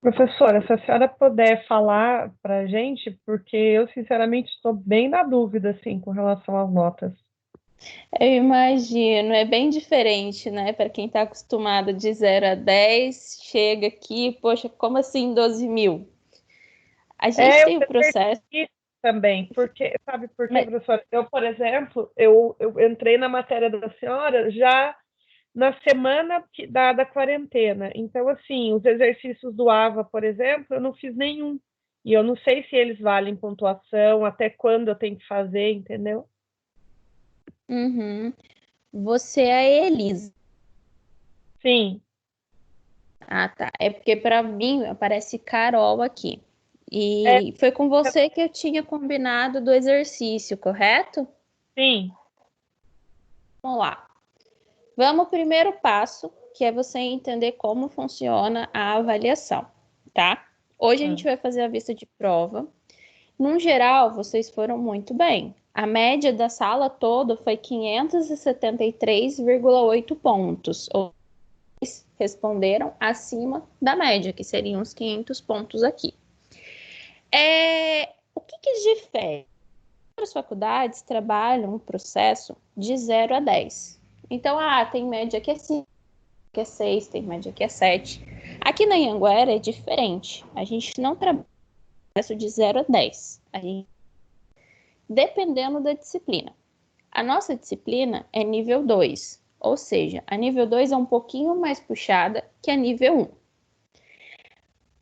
Professora, se a senhora puder falar para a gente, porque eu, sinceramente, estou bem na dúvida, assim, com relação às notas. Eu imagino, é bem diferente, né? Para quem está acostumado de 0 a 10, chega aqui, poxa, como assim 12 mil? A gente Eu tem o processo. percebi também, porque, sabe por quê, professora? Eu, por exemplo, eu entrei na matéria da senhora já na semana da quarentena. Então, assim, os exercícios do AVA, por exemplo, eu não fiz nenhum. E eu não sei se eles valem pontuação, até quando eu tenho que fazer, entendeu? Uhum. Você é a Elisa. Sim, Ah, tá. É porque para mim aparece Carol aqui. é, E foi com você que eu tinha combinado do exercício, correto? sim. Vamos lá. Vamos ao primeiro passo, que é você entender como funciona a avaliação, tá? Hoje a gente vai fazer a vista de prova. No geral, vocês foram muito bem. A média da sala toda foi 573,8 pontos, ou responderam acima da média, que seriam os 500 pontos aqui. O que difere? As faculdades trabalham o processo de 0 a 10. Então, tem média que é 5, que é 6, tem média que é 7. Aqui na Anhanguera é diferente. A gente não trabalha o processo de 0 a 10. A gente, dependendo da disciplina. A nossa disciplina é nível 2, ou seja, a nível 2 é um pouquinho mais puxada que a nível 1.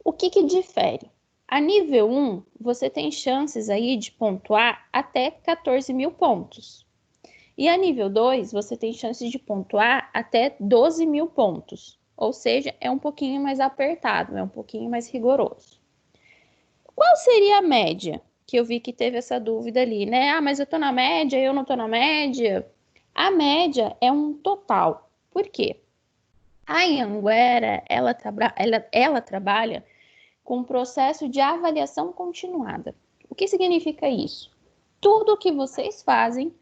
O que difere? A nível 1, você tem chances aí de pontuar até 14 mil pontos. E a nível 2, você tem chances de pontuar até 12 mil pontos. Ou seja, é um pouquinho mais apertado, é um pouquinho mais rigoroso. Qual seria a média? Que eu vi que teve essa dúvida ali, né? Ah, mas eu tô na média, eu não tô na média. A média é um total. Por quê? A Anhanguera, ela trabalha com um processo de avaliação continuada. O que significa isso? Tudo que vocês fazem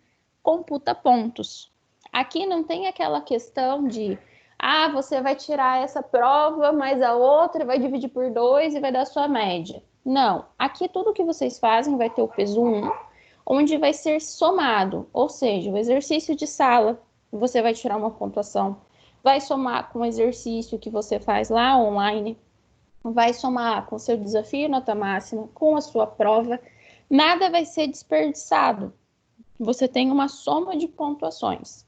computa pontos. Aqui não tem aquela questão de, você vai tirar essa prova, mas a outra vai dividir por 2 e vai dar sua média. Não, aqui tudo que vocês fazem vai ter o peso 1, onde vai ser somado, ou seja, o exercício de sala, você vai tirar uma pontuação, vai somar com o exercício que você faz lá online, vai somar com o seu desafio nota máxima, com a sua prova, nada vai ser desperdiçado. Você tem uma soma de pontuações.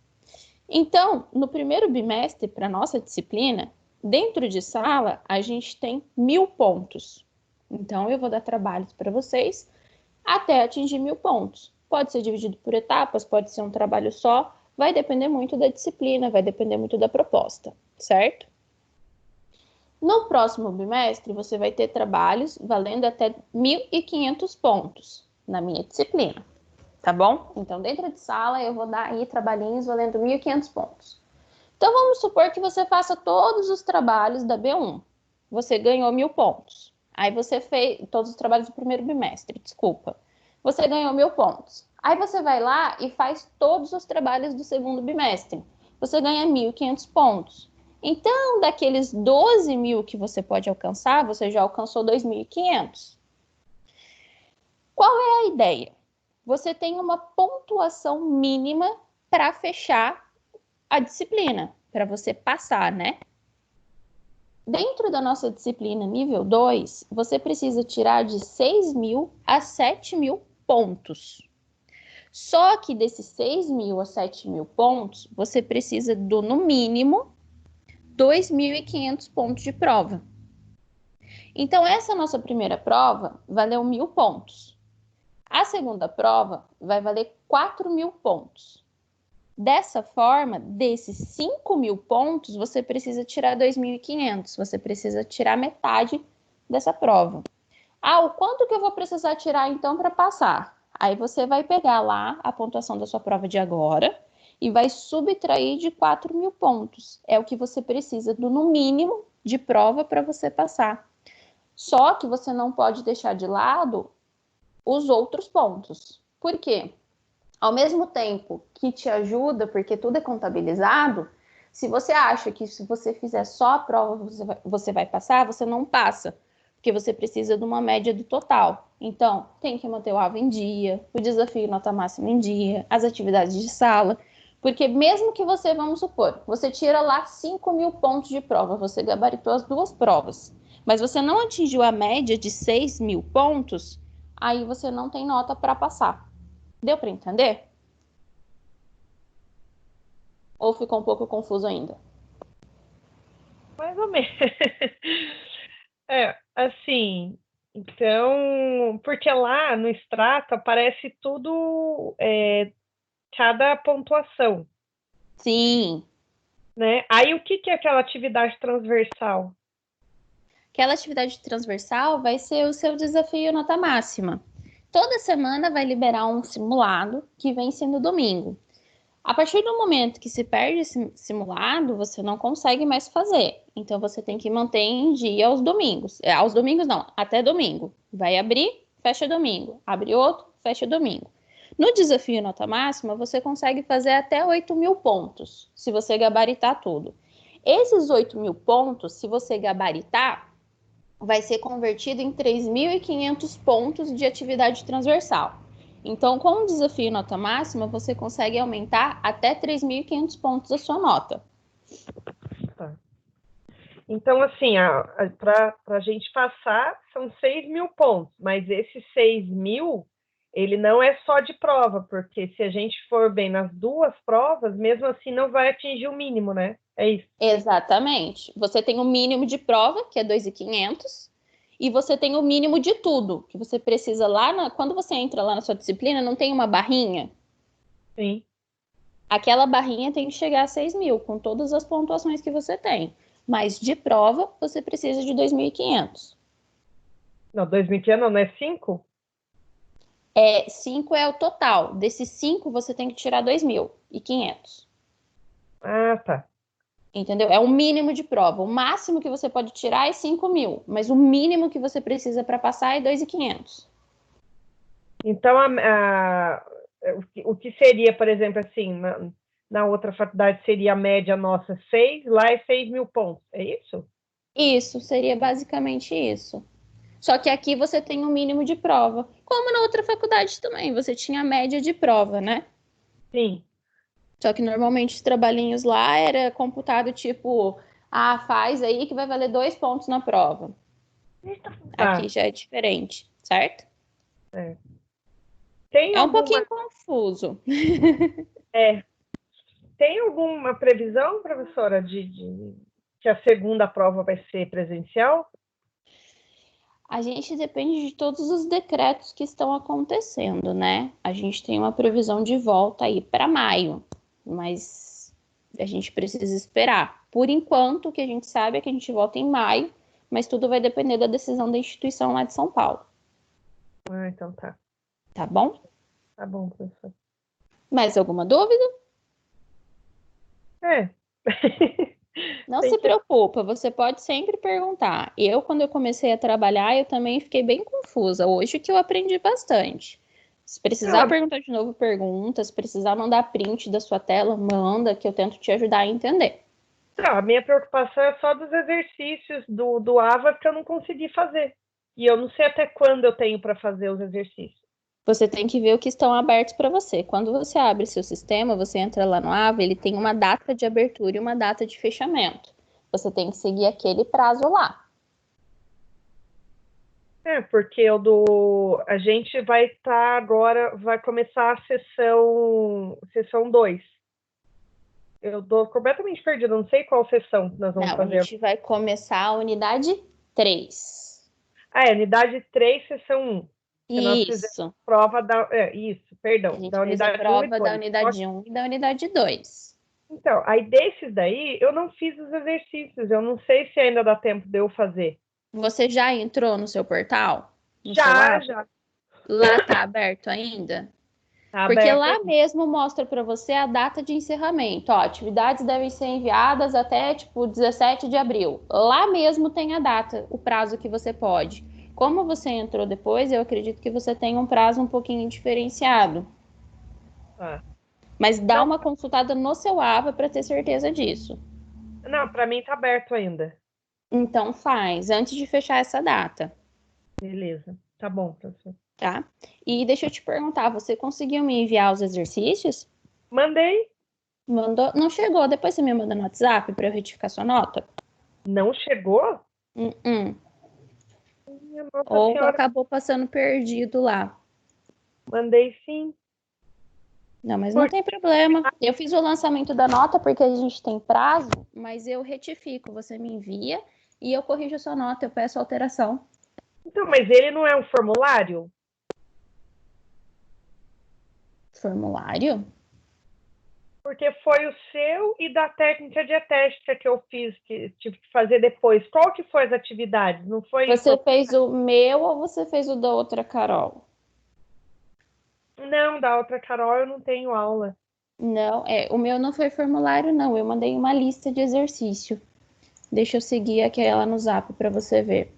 Então, no primeiro bimestre, para a nossa disciplina, dentro de sala, a gente tem 1.000 pontos. Então, eu vou dar trabalhos para vocês até atingir 1.000 pontos. Pode ser dividido por etapas, pode ser um trabalho só, vai depender muito da disciplina, vai depender muito da proposta, certo? No próximo bimestre, você vai ter trabalhos valendo até 1.500 pontos na minha disciplina, tá bom? Então, dentro de sala, eu vou dar aí trabalhinhos valendo 1.500 pontos. Então, vamos supor que você faça todos os trabalhos da B1. Você ganhou 1.000 pontos. Aí você fez todos os trabalhos do primeiro bimestre, desculpa. Você ganhou 1.000 pontos. Aí você vai lá e faz todos os trabalhos do segundo bimestre. Você ganha 1.500 pontos. Então, daqueles 12 mil que você pode alcançar, você já alcançou 2.500. Qual é a ideia? Você tem uma pontuação mínima para fechar a disciplina, para você passar, né? Dentro da nossa disciplina nível 2, você precisa tirar de 6.000 a 7.000 pontos. Só que desses 6.000 a 7.000 pontos, você precisa do, no mínimo, 2.500 pontos de prova. Então, essa nossa primeira prova valeu 1.000 pontos. A segunda prova vai valer 4.000 pontos. Dessa forma, desses 5.000 pontos, você precisa tirar 2.500. Você precisa tirar metade dessa prova. O quanto que eu vou precisar tirar então para passar? Aí você vai pegar lá a pontuação da sua prova de agora e vai subtrair de 4.000 pontos. É o que você precisa do no mínimo de prova para você passar. Só que você não pode deixar de lado os outros pontos. Por quê? Ao mesmo tempo que te ajuda, porque tudo é contabilizado, Se você acha que se você fizer só a prova você vai passar, você não passa, porque você precisa de uma média do total. Então, tem que manter o AVA em dia, o desafio nota máxima em dia, as atividades de sala, porque mesmo que você, vamos supor, você tira lá 5.000 pontos de prova, você gabaritou as 2 provas, mas você não atingiu a média de 6.000 pontos, aí você não tem nota para passar. Deu para entender? Ou ficou um pouco confuso ainda? Mais ou menos. Assim, então, porque lá no extrato aparece tudo, cada pontuação, Sim. né? Aí o que é aquela atividade transversal? Aquela atividade transversal vai ser o seu desafio nota máxima. Toda semana vai liberar um simulado que vence no domingo. A partir do momento que se perde esse simulado, você não consegue mais fazer. Então, você tem que manter em dia aos domingos. Aos domingos não, até domingo. Vai abrir, fecha domingo. Abre outro, fecha domingo. No desafio nota máxima, você consegue fazer até 8.000 pontos, se você gabaritar tudo. Esses 8.000 pontos, se você gabaritar, vai ser convertido em 3.500 pontos de atividade transversal. Então, com o desafio nota máxima, você consegue aumentar até 3.500 pontos a sua nota. Tá. Então, assim, para a gente passar, são 6.000 pontos, mas esses 6.000, ele não é só de prova, porque se a gente for bem nas 2 provas, mesmo assim não vai atingir o mínimo, né? É isso. Exatamente. Você tem o mínimo de prova, que é 2.500, e você tem o mínimo de tudo, que você precisa lá, quando você entra lá na sua disciplina, não tem uma barrinha? Sim. Aquela barrinha tem que chegar a 6.000, com todas as pontuações que você tem. Mas de prova, você precisa de 2.500. Não, 2.500 não é 5? 5 é o total. Desses 5, você tem que tirar 2.500. Ah, tá. Entendeu? É o mínimo de prova. O máximo que você pode tirar é 5.000, mas o mínimo que você precisa para passar é 2.500. Então, o que seria, por exemplo, assim, na outra faculdade seria a média nossa 6, lá é 6.000 pontos, é isso? Isso, seria basicamente isso. Só que aqui você tem um mínimo de prova. Como na outra faculdade também, você tinha a média de prova, né? Sim. Só que normalmente os trabalhinhos lá era computado tipo, faz aí que vai valer 2 pontos na prova. Aqui Tá. já é diferente, certo? É. Tem É um alguma, pouquinho confuso. é, tem alguma previsão, professora, que a segunda prova vai ser presencial? A gente depende de todos os decretos que estão acontecendo, né? A gente tem uma previsão de volta aí para maio, mas a gente precisa esperar. Por enquanto, o que a gente sabe é que a gente volta em maio, mas tudo vai depender da decisão da instituição lá de São Paulo, Ah, então tá. tá bom? Tá bom, professor. Mais alguma dúvida? É. Não Tem se que... preocupa, você pode sempre perguntar. Quando eu comecei a trabalhar, eu também fiquei bem confusa. Hoje que eu aprendi bastante. Se precisar Ah, perguntar de novo, pergunta. Se precisar mandar print da sua tela, manda, que eu tento te ajudar a entender. não, a minha preocupação é só dos exercícios do AVA que eu não consegui fazer. E eu não sei até quando eu tenho para fazer os exercícios. Você tem que ver o que estão abertos para você. Quando você abre seu sistema, você entra lá no AVA, ele tem uma data de abertura e uma data de fechamento. Você tem que seguir aquele prazo lá. Porque a gente vai estar agora, vai começar a sessão 2. Eu tô completamente perdida, não sei qual sessão que nós vamos Não, a fazer. gente vai começar a unidade 3. Unidade 3, sessão 1. Que nós fizemos Isso. prova isso, A perdão, gente da fez a unidade 1 e prova da 2. unidade 1 e da unidade 2. Então, aí desses daí, eu não fiz os exercícios, eu não sei se ainda dá tempo de eu fazer. Você já entrou no seu portal? No seu Já, AVA? já. Lá tá aberto ainda? Tá Porque aberto lá aí. mesmo mostra para você a data de encerramento. Ó, atividades devem ser enviadas até, tipo, 17 de abril. Lá mesmo tem a data, o prazo que você pode. Como você entrou depois, eu acredito que você tem um prazo um pouquinho diferenciado. Tá. Mas dá Não, uma consultada no seu AVA para ter certeza disso. Não, para mim tá aberto ainda. Então faz, antes de fechar essa data. Beleza. Tá bom, professor. Tá? E deixa eu te perguntar, você conseguiu me enviar os exercícios? Mandei. Mandou? Não chegou. Depois você me manda no WhatsApp para eu retificar sua nota? Não chegou? Uh-uh. Minha Nossa Ou Senhora, acabou passando perdido lá. mandei sim. Não, mas não Por... tem problema. Eu fiz o lançamento da nota porque a gente tem prazo, mas eu retifico. Você me envia e eu corrijo a sua nota, eu peço alteração. Então, mas ele não é um formulário? Formulário? Porque foi o seu e da técnica dietética que eu fiz, que tive que fazer depois. Qual que foi as atividades? Não foi... Você fez o meu ou você fez o da outra Carol? Não, da outra Carol eu não tenho aula. Não, o meu não foi formulário, não. Eu mandei uma lista de exercício. Deixa eu seguir aquela no Zap para você ver.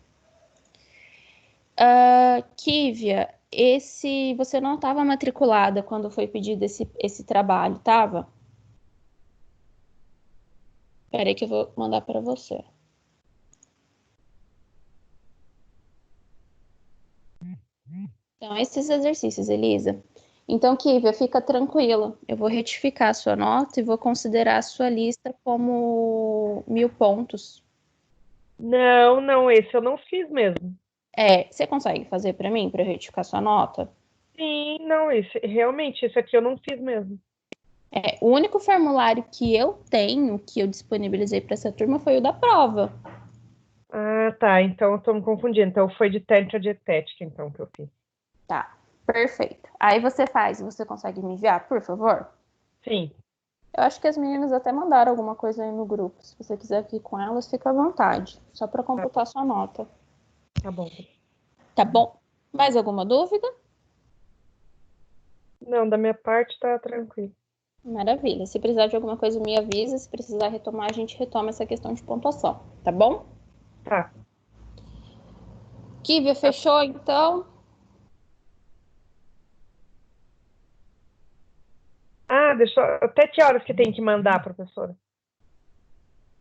Kívia, você não estava matriculada quando foi pedido esse trabalho, estava? Espera aí que eu vou mandar para você. Então, esses exercícios, Elisa. Então, Kívia, fica tranquila. Eu vou retificar a sua nota e vou considerar a sua lista como 1.000 pontos. Não, esse eu não fiz mesmo. Você consegue fazer para mim, para eu retificar a sua nota? Sim, não, realmente, esse aqui eu não fiz mesmo. O único formulário que eu tenho, que eu disponibilizei para essa turma, foi o da prova. Ah, tá, então eu tô me confundindo. Então foi de técnica dietética, então, que eu fiz. Tá, perfeito. Aí você consegue me enviar, por favor? Sim. Eu acho que as meninas até mandaram alguma coisa aí no grupo. Se você quiser vir com elas, fica à vontade. Só para Tá, computar sua nota. tá bom. Tá bom? Mais alguma dúvida? Não, da minha parte tá tranquilo. Maravilha. Se precisar de alguma coisa, me avisa. Se precisar retomar, a gente retoma essa questão de pontuação. Tá bom? Tá. Kívia, Tá. fechou então? Ah, deixa eu... Até que horas que tem que mandar, professora?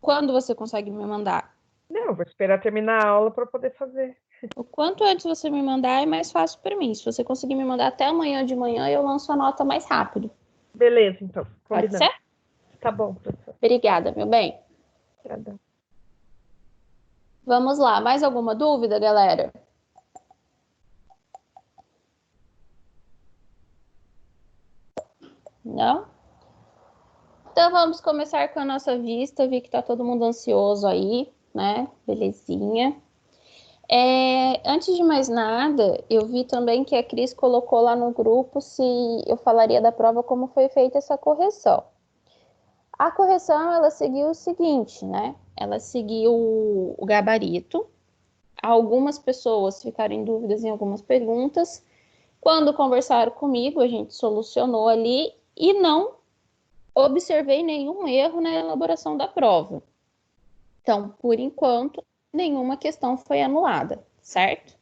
Quando você consegue me mandar? Não, vou esperar terminar a aula para poder fazer. O quanto antes você me mandar é mais fácil para mim. Se você conseguir me mandar até amanhã de manhã, eu lanço a nota mais rápido. Beleza, então. Pode Combinado. ser? Tá bom, professor. Obrigada, meu bem. Obrigada. Vamos lá. Mais alguma dúvida, galera? Não? Então vamos começar com a nossa vista. Vi que tá todo mundo ansioso aí, né? Belezinha. Antes de mais nada, eu vi também que a Cris colocou lá no grupo se eu falaria da prova como foi feita essa correção. A correção, ela seguiu o seguinte, né? Ela seguiu o gabarito. Algumas pessoas ficaram em dúvidas em algumas perguntas. Quando conversaram comigo, a gente solucionou ali e não observei nenhum erro na elaboração da prova. Então, por enquanto, nenhuma questão foi anulada, certo?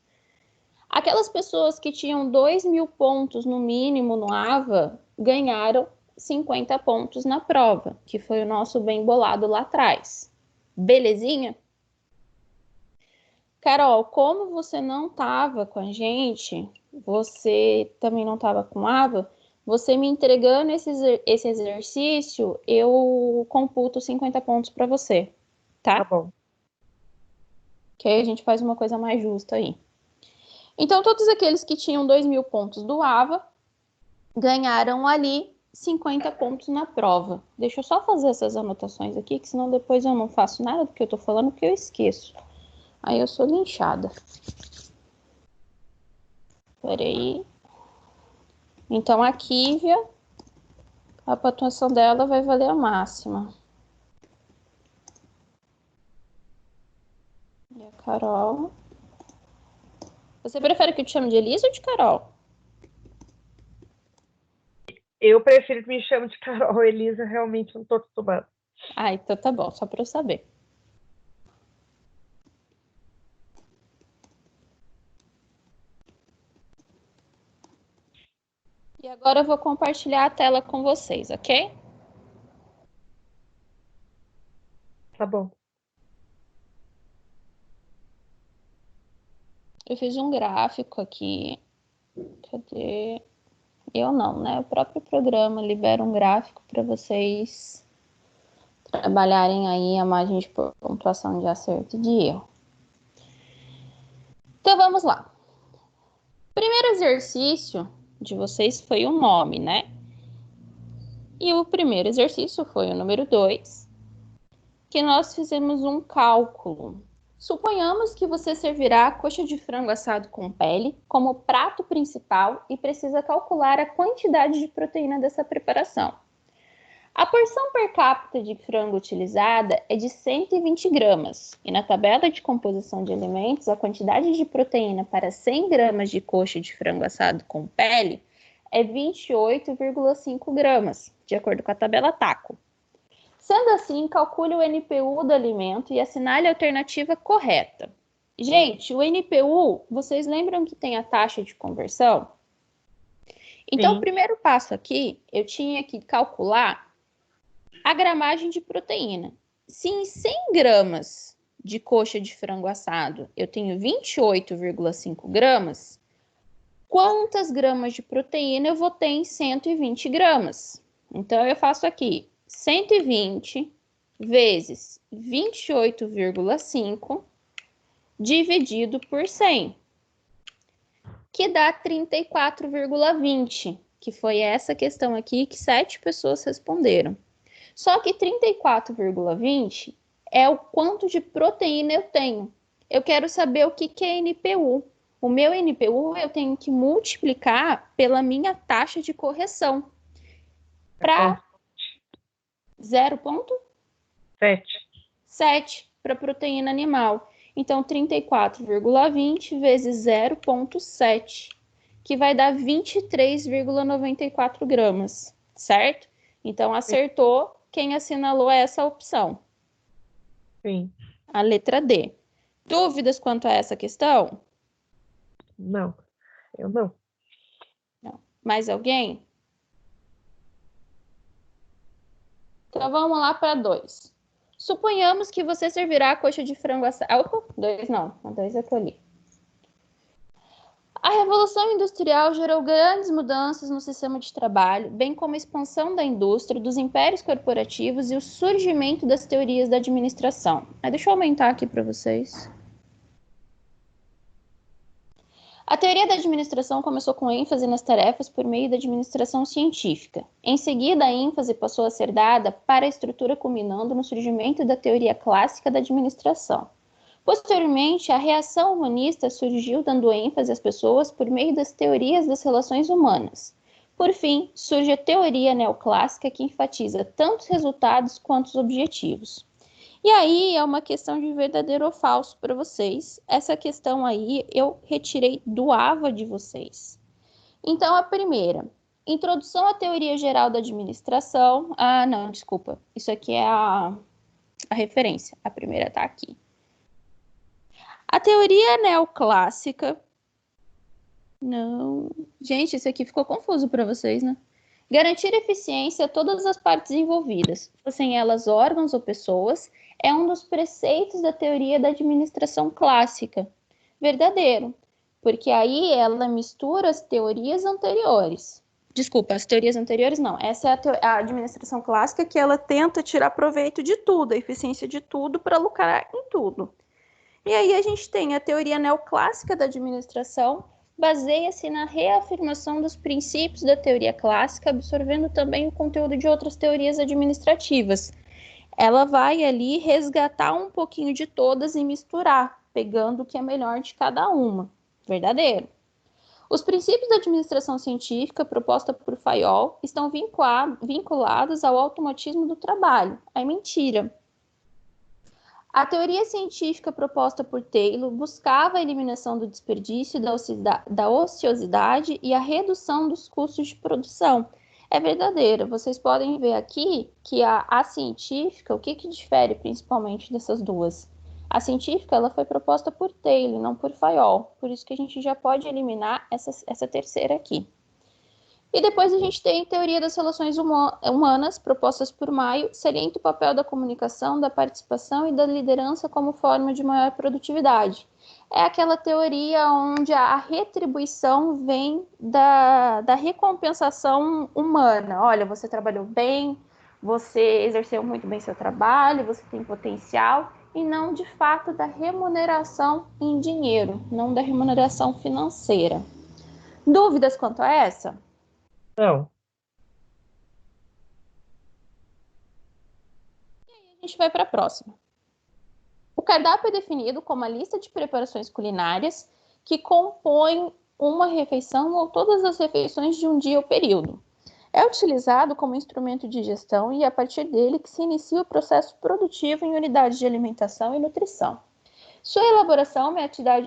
Aquelas pessoas que tinham 2.000 pontos no mínimo no AVA ganharam 50 pontos na prova, que foi o nosso bem bolado lá atrás. Belezinha? Carol, como você não estava com a gente, você também não estava com AVA, você me entregando esse exercício, eu computo 50 pontos para você, Tá tá? bom. Que aí a gente faz uma coisa mais justa aí. Então, todos aqueles que tinham 2.000 pontos do AVA ganharam ali 50 pontos na prova. Deixa eu só fazer essas anotações aqui, que senão depois eu não faço nada do que eu tô falando, porque eu esqueço. Aí eu sou linchada. Peraí. Então, a Kívia, a pontuação dela vai valer a máxima. E a Carol... Você prefere que eu te chame de Elisa ou de Carol? Eu prefiro que me chame de Carol. Elisa, realmente não tô acostumada. Ah, então tá bom, só para eu saber. E agora eu vou compartilhar a tela com vocês, ok? Tá bom. Eu fiz um gráfico aqui. Cadê? Eu não, né? O próprio programa libera um gráfico para vocês trabalharem aí a margem de pontuação de acerto e de erro. Então vamos lá. O primeiro exercício de vocês foi o nome, né? E o primeiro exercício foi o número 2, que nós fizemos um cálculo. Suponhamos que você servirá a coxa de frango assado com pele como prato principal e precisa calcular a quantidade de proteína dessa preparação. A porção per capita de frango utilizada é de 120 gramas, e na tabela de composição de alimentos, a quantidade de proteína para 100 gramas de coxa de frango assado com pele é 28,5 gramas, de acordo com a tabela TACO. Sendo assim, calcule o NPU do alimento e assinale a alternativa correta. Gente, o NPU, vocês lembram que tem a taxa de conversão? Então, Sim. o primeiro passo aqui, eu tinha que calcular a gramagem de proteína. Se em 100 gramas de coxa de frango assado eu tenho 28,5 gramas, quantas gramas de proteína eu vou ter em 120 gramas? Então, eu faço aqui 120 vezes 28,5 dividido por 100, que dá 34,20, que foi essa questão aqui que 7 pessoas responderam. Só que 34,20 é o quanto de proteína eu tenho. Eu quero saber o que é NPU. O meu NPU eu tenho que multiplicar pela minha taxa de correção. Para 0,7 para proteína animal. Então, 34,20 vezes 0,7, que vai dar 23,94 gramas, certo? Então, acertou quem assinalou essa opção. Sim. A letra D. Dúvidas quanto a essa questão? Não, eu não. Não. Mais alguém? Então, vamos lá para 2. Suponhamos que você servirá a coxa de frango assado. 2 não, a 2 é que eu li. A Revolução Industrial gerou grandes mudanças no sistema de trabalho, bem como a expansão da indústria, dos impérios corporativos e o surgimento das teorias da administração. Deixa eu aumentar aqui para vocês. A teoria da administração começou com ênfase nas tarefas por meio da administração científica. Em seguida, a ênfase passou a ser dada para a estrutura, culminando no surgimento da teoria clássica da administração. Posteriormente, a reação humanista surgiu dando ênfase às pessoas por meio das teorias das relações humanas. Por fim, surge a teoria neoclássica que enfatiza tanto os resultados quanto os objetivos. E aí é uma questão de verdadeiro ou falso para vocês. Essa questão aí eu retirei do AVA de vocês. Então, a primeira, introdução à teoria geral da administração. Ah, não, desculpa. Isso aqui é a referência. A primeira está aqui. A teoria neoclássica. Não. Gente, isso aqui ficou confuso para vocês, né? Garantir eficiência a todas as partes envolvidas, fossem elas órgãos ou pessoas, é um dos preceitos da teoria da administração clássica. Verdadeiro, porque aí ela mistura as teorias anteriores. Desculpa, as teorias anteriores não. Essa é a administração clássica que ela tenta tirar proveito de tudo, a eficiência de tudo para lucrar em tudo. E aí a gente tem a teoria neoclássica da administração, baseia-se na reafirmação dos princípios da teoria clássica, absorvendo também o conteúdo de outras teorias administrativas. Ela vai ali resgatar um pouquinho de todas e misturar, pegando o que é melhor de cada uma. Verdadeiro. Os princípios da administração científica proposta por Fayol estão vinculados ao automatismo do trabalho. É mentira. A teoria científica proposta por Taylor buscava a eliminação do desperdício, da ociosidade e a redução dos custos de produção. É verdadeira. Vocês podem ver aqui que a científica, o que difere principalmente dessas duas? A científica ela foi proposta por Taylor, não por Fayol. Por isso que a gente já pode eliminar essa terceira aqui. E depois a gente tem Teoria das Relações Humanas, propostas por Maio, salienta o papel da comunicação, da participação e da liderança como forma de maior produtividade. É aquela teoria onde a retribuição vem da recompensação humana. Olha, você trabalhou bem, você exerceu muito bem seu trabalho, você tem potencial, e não de fato da remuneração em dinheiro, não da remuneração financeira. Dúvidas quanto a essa? Não. A gente vai para a próxima. O cardápio é definido como a lista de preparações culinárias que compõem uma refeição ou todas as refeições de um dia ou período. É utilizado como instrumento de gestão e é a partir dele que se inicia o processo produtivo em unidades de alimentação e nutrição. Sua elaboração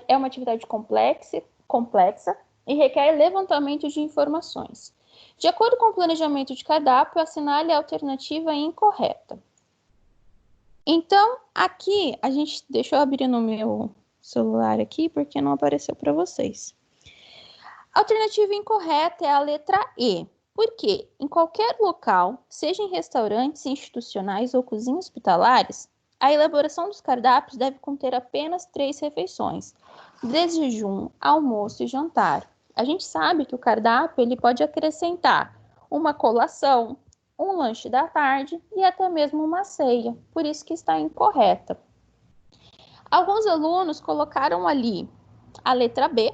é uma atividade complexa e requer levantamento de informações. De acordo com o planejamento de cardápio, assinale a alternativa incorreta. Então, aqui, deixa eu abrir no meu celular aqui, porque não apareceu para vocês. A alternativa incorreta é a letra E. Por quê? Em qualquer local, seja em restaurantes institucionais ou cozinhas hospitalares, a elaboração dos cardápios deve conter apenas 3 refeições: de jejum, almoço e jantar. A gente sabe que o cardápio ele pode acrescentar uma colação, um lanche da tarde e até mesmo uma ceia, por isso que está incorreta. Alguns alunos colocaram ali a letra B.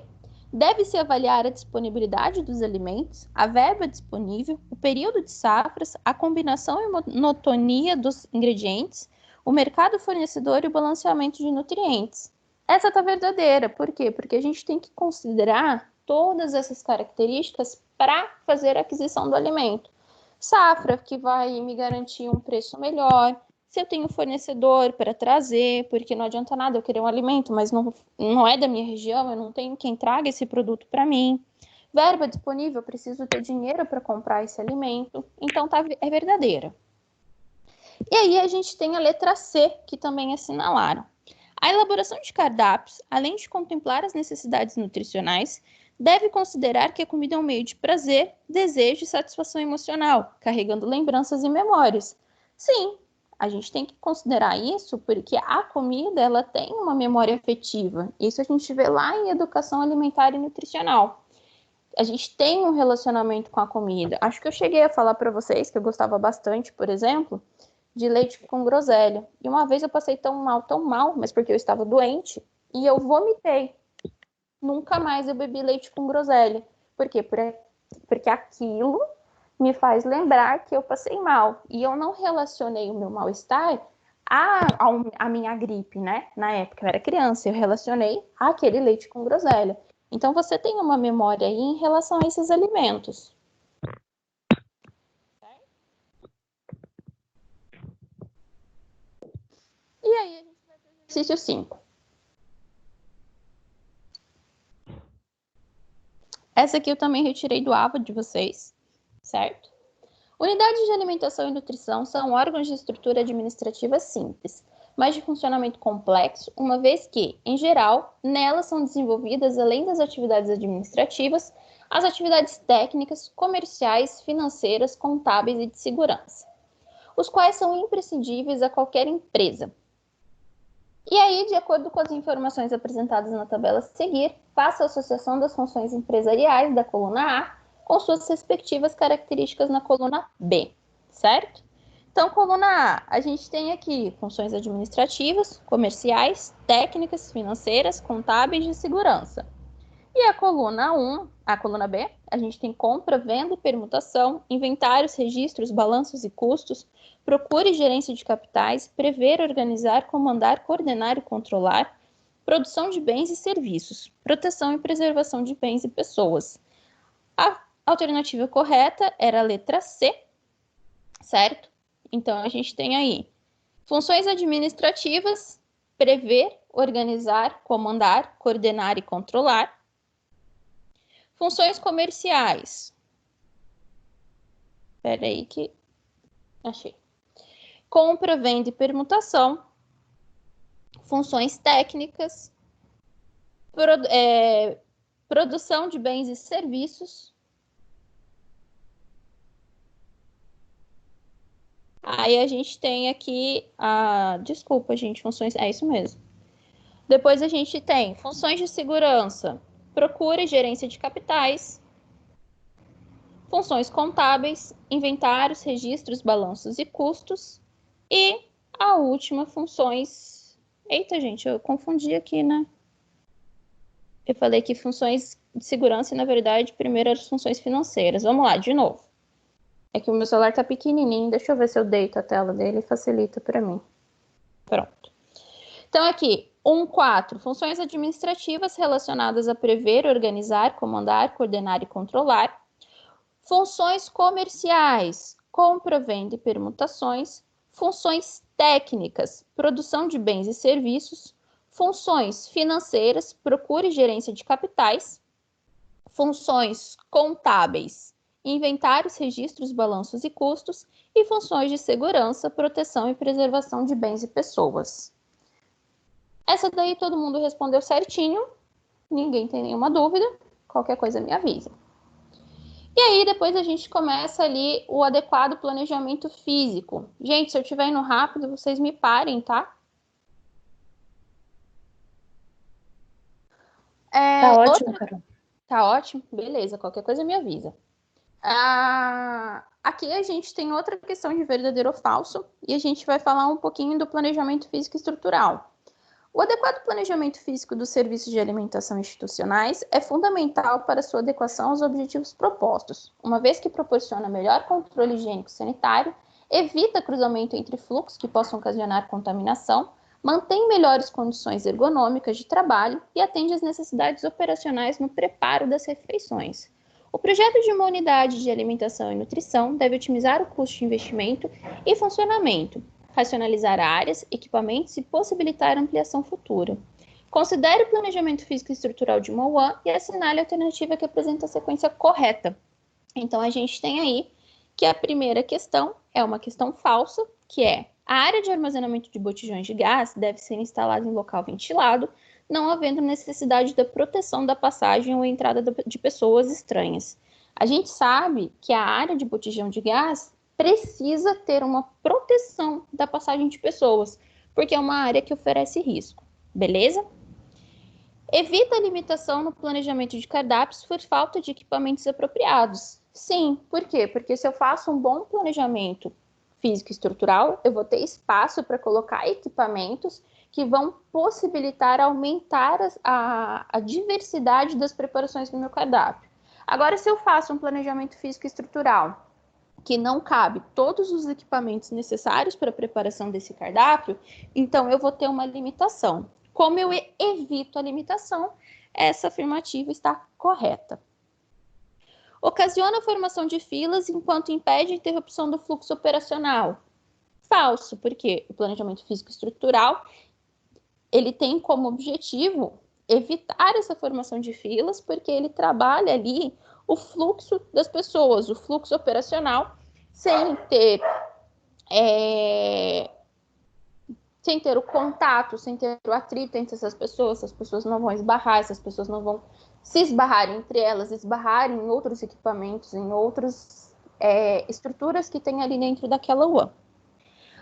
Deve-se avaliar a disponibilidade dos alimentos, a verba disponível, o período de safras, a combinação e monotonia dos ingredientes, o mercado fornecedor e o balanceamento de nutrientes. Essa está verdadeira. Por quê? Porque a gente tem que considerar todas essas características para fazer a aquisição do alimento. Safra, que vai me garantir um preço melhor. Se eu tenho fornecedor para trazer, porque não adianta nada eu querer um alimento, mas não é da minha região, eu não tenho quem traga esse produto para mim. Verba disponível, eu preciso ter dinheiro para comprar esse alimento. Então, é verdadeira. E aí a gente tem a letra C, que também assinalaram. A elaboração de cardápios, além de contemplar as necessidades nutricionais, deve considerar que a comida é um meio de prazer, desejo e satisfação emocional, carregando lembranças e memórias. Sim, a gente tem que considerar isso porque a comida ela tem uma memória afetiva. Isso a gente vê lá em educação alimentar e nutricional. A gente tem um relacionamento com a comida. Acho que eu cheguei a falar para vocês que eu gostava bastante, por exemplo, de leite com groselha. E uma vez eu passei tão mal, mas porque eu estava doente, e eu vomitei. Nunca mais eu bebi leite com groselha. Por quê? Porque aquilo me faz lembrar que eu passei mal. E eu não relacionei o meu mal-estar à minha gripe, né? Na época eu era criança, eu relacionei àquele leite com groselha. Então você tem uma memória aí em relação a esses alimentos. E aí a gente vai para o exercício 5. Essa aqui eu também retirei do AVA de vocês, certo? Unidades de alimentação e nutrição são órgãos de estrutura administrativa simples, mas de funcionamento complexo, uma vez que, em geral, nelas são desenvolvidas, além das atividades administrativas, as atividades técnicas, comerciais, financeiras, contábeis e de segurança, os quais são imprescindíveis a qualquer empresa. E aí, de acordo com as informações apresentadas na tabela a seguir, faça a associação das funções empresariais da coluna A com suas respectivas características na coluna B, certo? Então, coluna A, a gente tem aqui funções administrativas, comerciais, técnicas, financeiras, contábeis e de segurança. E a coluna B, a gente tem compra, venda e permutação, inventários, registros, balanços e custos, procura e gerência de capitais, prever, organizar, comandar, coordenar e controlar, produção de bens e serviços, proteção e preservação de bens e pessoas. A alternativa correta era a letra C, certo? Então, a gente tem aí funções administrativas, prever, organizar, comandar, coordenar e controlar. Funções comerciais. Espera aí que... Achei. Compra, venda e permutação. Funções técnicas. Produção de bens e serviços. Aí a gente tem aqui desculpa, gente, funções. É isso mesmo. Depois a gente tem funções de segurança, procura e gerência de capitais, funções contábeis, inventários, registros, balanços e custos. E a última, funções. Eita, gente, eu confundi aqui, né? Eu falei que funções de segurança e, na verdade, primeiro as funções financeiras. Vamos lá, de novo. É que o meu celular tá pequenininho. Deixa eu ver se eu deito a tela dele e facilita para mim. Pronto. Então, aqui, 1.4. Funções administrativas relacionadas a prever, organizar, comandar, coordenar e controlar. Funções comerciais, compra, venda e permutações. Funções técnicas, produção de bens e serviços. Funções financeiras, procura e gerência de capitais. Funções contábeis, inventários, registros, balanços e custos. E funções de segurança, proteção e preservação de bens e pessoas. Essa daí todo mundo respondeu certinho, ninguém tem nenhuma dúvida, qualquer coisa me avisa. E aí depois a gente começa ali o adequado planejamento físico. Gente, se eu estiver indo rápido, vocês me parem, tá? Tá ótimo, Carol. Tá ótimo? Beleza, qualquer coisa me avisa. Aqui a gente tem outra questão de verdadeiro ou falso, e a gente vai falar um pouquinho do planejamento físico estrutural. O adequado planejamento físico dos serviços de alimentação institucionais é fundamental para sua adequação aos objetivos propostos, uma vez que proporciona melhor controle higiênico sanitário, evita cruzamento entre fluxos que possam ocasionar contaminação, mantém melhores condições ergonômicas de trabalho e atende às necessidades operacionais no preparo das refeições. O projeto de uma unidade de alimentação e nutrição deve otimizar o custo de investimento e funcionamento, racionalizar áreas, equipamentos e possibilitar ampliação futura. Considere o planejamento físico e estrutural de uma UAM e assinale a alternativa que apresenta a sequência correta. Então, a gente tem aí que a primeira questão é uma questão falsa, que é a área de armazenamento de botijões de gás deve ser instalada em local ventilado, não havendo necessidade da proteção da passagem ou entrada de pessoas estranhas. A gente sabe que a área de botijão de gás precisa ter uma proteção da passagem de pessoas, porque é uma área que oferece risco, beleza? Evita a limitação no planejamento de cardápios por falta de equipamentos apropriados. Sim, por quê? Porque se eu faço um bom planejamento físico e estrutural, eu vou ter espaço para colocar equipamentos que vão possibilitar aumentar a diversidade das preparações do meu cardápio. Agora, se eu faço um planejamento físico e estrutural que não cabe todos os equipamentos necessários para a preparação desse cardápio, então eu vou ter uma limitação. Como eu evito a limitação, essa afirmativa está correta. Ocasiona a formação de filas enquanto impede a interrupção do fluxo operacional. Falso, porque o planejamento físico estrutural ele tem como objetivo evitar essa formação de filas, porque ele trabalha ali o fluxo das pessoas, o fluxo operacional, sem ter o contato, sem ter o atrito entre essas pessoas não vão esbarrar, essas pessoas não vão se esbarrar entre elas, esbarrar em outros equipamentos, em outras estruturas que tem ali dentro daquela UAM.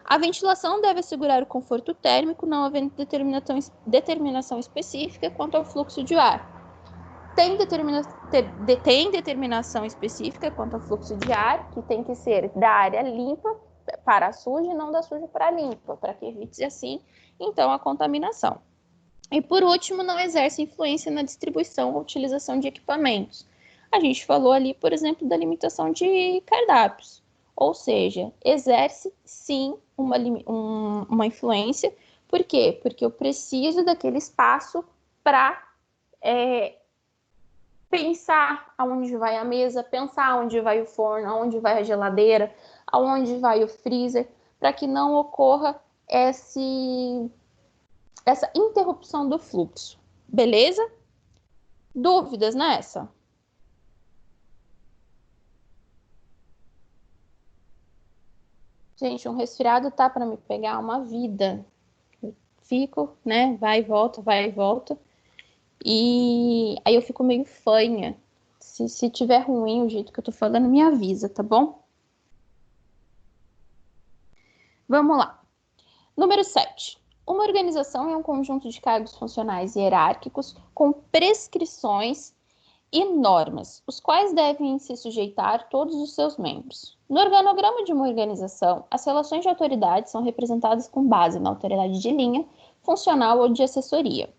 A ventilação deve assegurar o conforto térmico, não havendo determinação específica quanto ao fluxo de ar. Tem determinação específica quanto ao fluxo de ar, que tem que ser da área limpa para a suja e não da suja para a limpa, para que evite assim, então, a contaminação. E, por último, não exerce influência na distribuição ou utilização de equipamentos. A gente falou ali, por exemplo, da limitação de cardápios. Ou seja, exerce sim uma influência. Por quê? Porque eu preciso daquele espaço para pensar aonde vai a mesa, pensar aonde vai o forno, aonde vai a geladeira, aonde vai o freezer, para que não ocorra essa interrupção do fluxo. Beleza? Dúvidas nessa? Gente, um resfriado tá para me pegar uma vida. Eu fico, né? Vai e volta, vai e volta. E aí eu fico meio fanha. Se tiver ruim o jeito que eu tô falando, me avisa, tá bom? Vamos lá. Número 7. Uma organização é um conjunto de cargos funcionais hierárquicos com prescrições e normas, os quais devem se sujeitar todos os seus membros. No organograma de uma organização, as relações de autoridade são representadas com base na autoridade de linha, funcional ou de assessoria.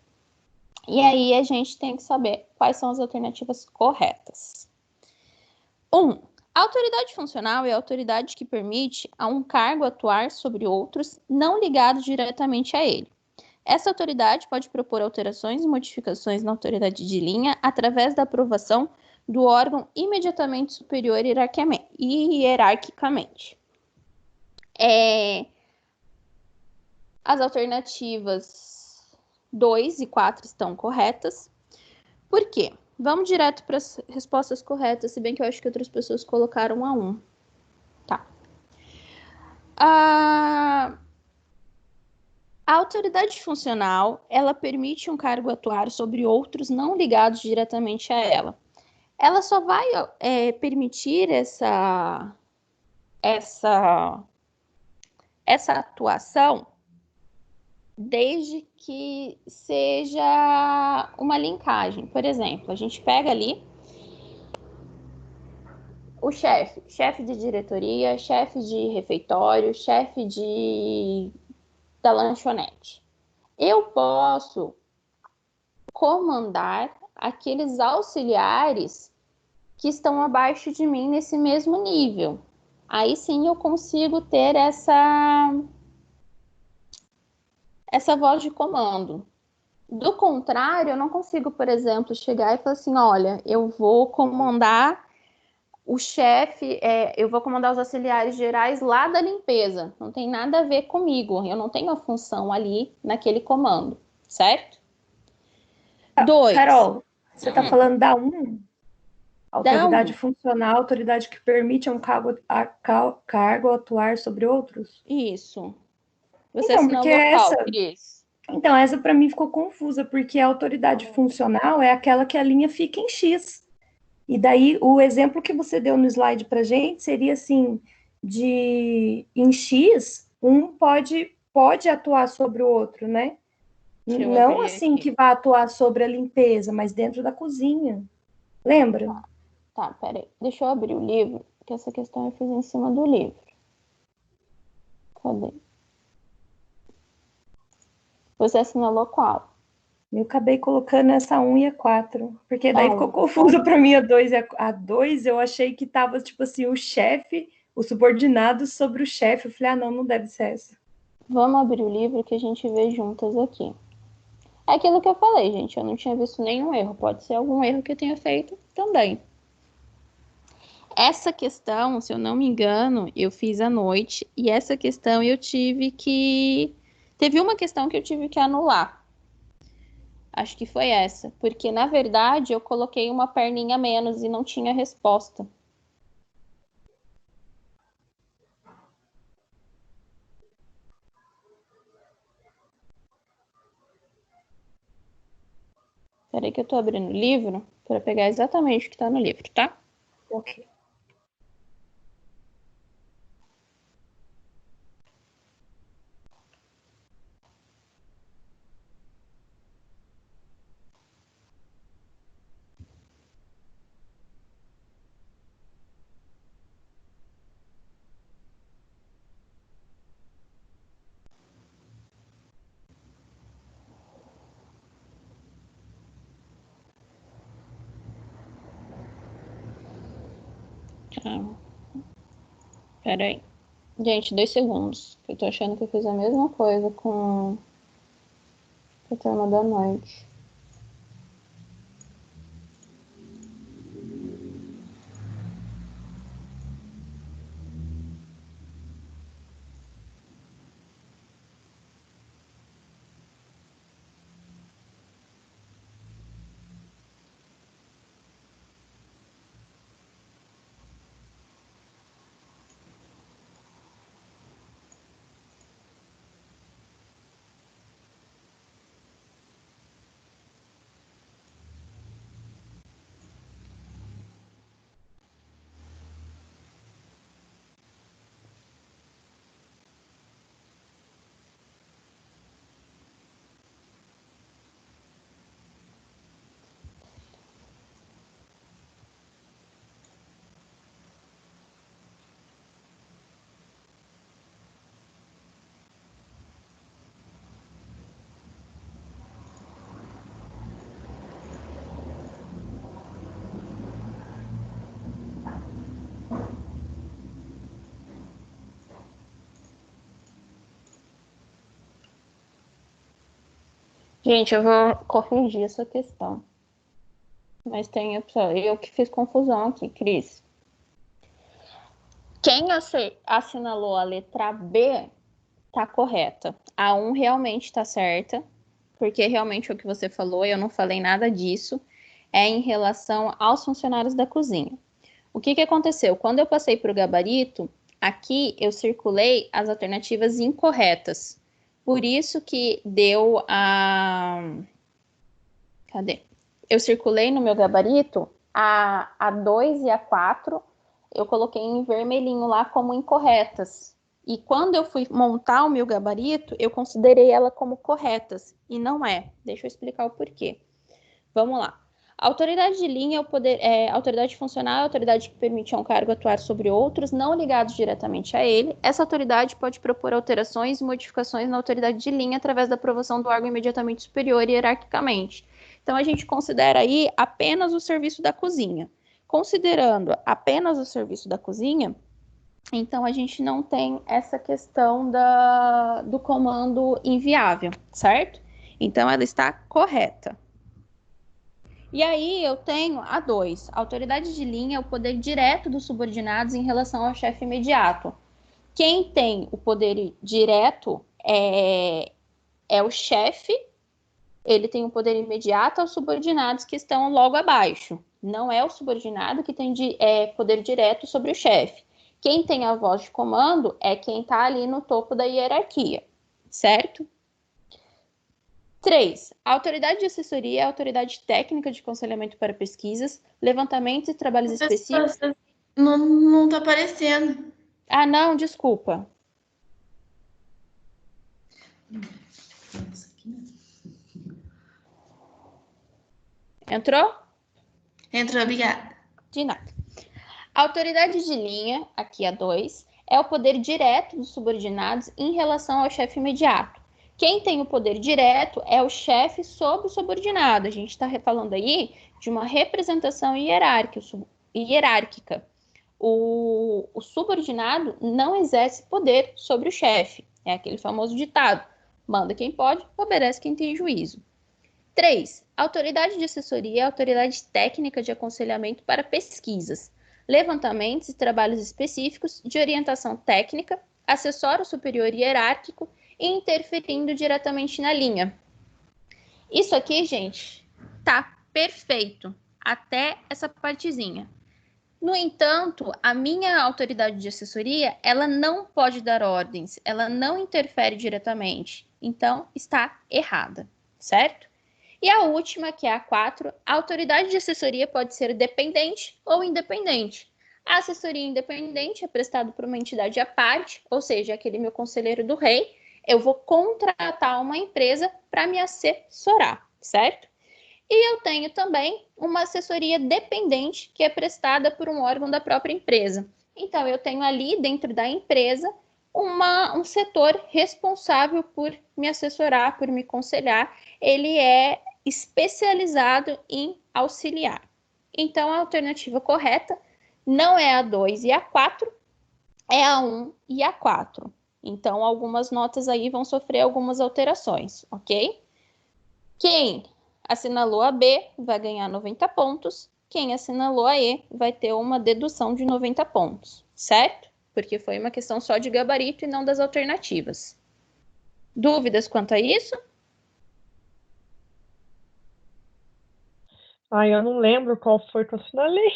E aí a gente tem que saber quais são as alternativas corretas. 1. A autoridade funcional é a autoridade que permite a um cargo atuar sobre outros não ligados diretamente a ele. Essa autoridade pode propor alterações e modificações na autoridade de linha através da aprovação do órgão imediatamente superior hierarquicamente. As alternativas 2 e 4 estão corretas. Por quê? Vamos direto para as respostas corretas, se bem que eu acho que outras pessoas colocaram a 1. Tá. A autoridade funcional, ela permite um cargo atuar sobre outros não ligados diretamente a ela. Ela só vai permitir essa atuação desde que seja uma linkagem. Por exemplo, a gente pega ali o chefe de diretoria, chefe de refeitório, chefe da lanchonete. Eu posso comandar aqueles auxiliares que estão abaixo de mim nesse mesmo nível. Aí sim eu consigo ter essa voz de comando. Do contrário, eu não consigo, por exemplo, chegar e falar assim, olha, eu vou comandar o chefe, eu vou comandar os auxiliares gerais lá da limpeza. Não tem nada a ver comigo. Eu não tenho a função ali naquele comando, certo? 2. Carol, você está falando da 1? Autoridade Então, funcional, autoridade que permite a um cargo atuar sobre outros? isso. Você Então, porque assinalou qual, essa Cris? para mim ficou confusa, porque a autoridade funcional é aquela que a linha fica em X. E daí, o exemplo que você deu no slide para gente seria assim, em X, um pode atuar sobre o outro, né? Deixa eu Não abrir assim aqui. que vai atuar sobre a limpeza, mas dentro da cozinha. Lembra? Tá, peraí. Deixa eu abrir o livro, que essa questão eu fiz em cima do livro. Cadê? Você assinalou qual? Eu acabei colocando essa 1 e a 4, porque daí ficou Um. confuso para mim a 2 e a 2, eu achei que tava tipo assim, o chefe, o subordinado sobre o chefe. Eu falei, ah, não deve ser essa. Vamos abrir o livro que a gente vê juntas aqui. É aquilo que eu falei, gente. Eu não tinha visto nenhum erro. Pode ser algum erro que eu tenha feito também. Essa questão, se eu não me engano, eu fiz à noite. E essa questão eu tive que... Teve uma questão que eu tive que anular. Acho que foi essa. Porque, na verdade, eu coloquei uma perninha a menos e não tinha resposta. Peraí que eu tô abrindo o livro para pegar exatamente o que tá no livro, tá? Ok. Peraí. Gente, 2 segundos. Eu tô achando que eu fiz a mesma coisa com a turma da noite. Gente, eu vou corrigir essa questão. Mas tem opção. Eu que fiz confusão aqui, Cris. Quem assinalou a letra B tá correta. A 1 realmente tá certa, porque realmente o que você falou, eu não falei nada disso, é em relação aos funcionários da cozinha. O que aconteceu? Quando eu passei para o gabarito, aqui eu circulei as alternativas incorretas. Por isso que deu a... Cadê? Eu circulei no meu gabarito a 2 e a 4, eu coloquei em vermelhinho lá como incorretas. E quando eu fui montar o meu gabarito, eu considerei ela como corretas. E não é. Deixa eu explicar o porquê. Vamos lá. A autoridade de linha é o poder, autoridade funcional, é a autoridade que permite a um cargo atuar sobre outros, não ligados diretamente a ele. Essa autoridade pode propor alterações e modificações na autoridade de linha através da aprovação do órgão imediatamente superior hierarquicamente. Então, a gente considera aí apenas o serviço da cozinha. Considerando apenas o serviço da cozinha, então a gente não tem essa questão do comando inviável, certo? Então, ela está correta. E aí eu tenho a 2. A autoridade de linha é o poder direto dos subordinados em relação ao chefe imediato. Quem tem o poder direto é o chefe, ele tem o poder imediato aos subordinados que estão logo abaixo. Não é o subordinado que tem poder direto sobre o chefe. Quem tem a voz de comando é quem está ali no topo da hierarquia, certo? 3. A autoridade de assessoria é a autoridade técnica de aconselhamento para pesquisas, levantamentos e trabalhos específicos. Não tá aparecendo. Ah, não, desculpa. Entrou? Entrou, obrigada. De nada. A autoridade de linha, aqui a 2, é o poder direto dos subordinados em relação ao chefe imediato. Quem tem o poder direto é o chefe sobre o subordinado. A gente está falando aí de uma representação hierárquica. O subordinado não exerce poder sobre o chefe. É aquele famoso ditado: manda quem pode, obedece quem tem juízo. 3. A autoridade de assessoria é a autoridade técnica de aconselhamento para pesquisas, levantamentos e trabalhos específicos de orientação técnica, assessora o superior hierárquico e interferindo diretamente na linha. Isso aqui, gente, tá perfeito até essa partezinha. No entanto, a minha autoridade de assessoria, ela não pode dar ordens, ela não interfere diretamente. Então, está errada, certo? E a última, que é a 4, a autoridade de assessoria pode ser dependente ou independente. A assessoria independente é prestada por uma entidade à parte, ou seja, aquele meu conselheiro do rei, eu vou contratar uma empresa para me assessorar, certo? E eu tenho também uma assessoria dependente, que é prestada por um órgão da própria empresa. Então, eu tenho ali dentro da empresa um setor responsável por me assessorar, por me aconselhar. Ele é especializado em auxiliar. Então, a alternativa correta não é a 2 e a 4, é a 1 e a 4. Então, algumas notas aí vão sofrer algumas alterações, ok? Quem assinalou a B vai ganhar 90 pontos. Quem assinalou a E vai ter uma dedução de 90 pontos, certo? Porque foi uma questão só de gabarito e não das alternativas. Dúvidas quanto a isso? Eu não lembro qual foi que eu assinalei.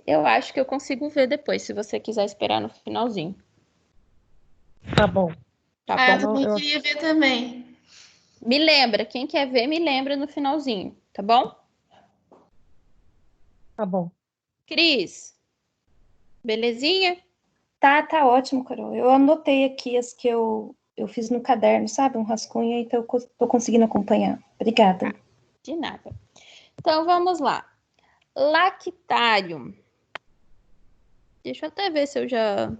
Eu acho que eu consigo ver depois, se você quiser esperar no finalzinho. Tá bom. Tá Eu bom? também queria ver também. Me lembra, quem quer ver, me lembra no finalzinho, tá bom? Tá bom. Cris, belezinha? Tá ótimo, Carol. Eu anotei aqui as que eu fiz no caderno, sabe? Um rascunho, então eu tô conseguindo acompanhar. Obrigada. De nada. Então, vamos lá. Lactário. Deixa eu até ver se eu já...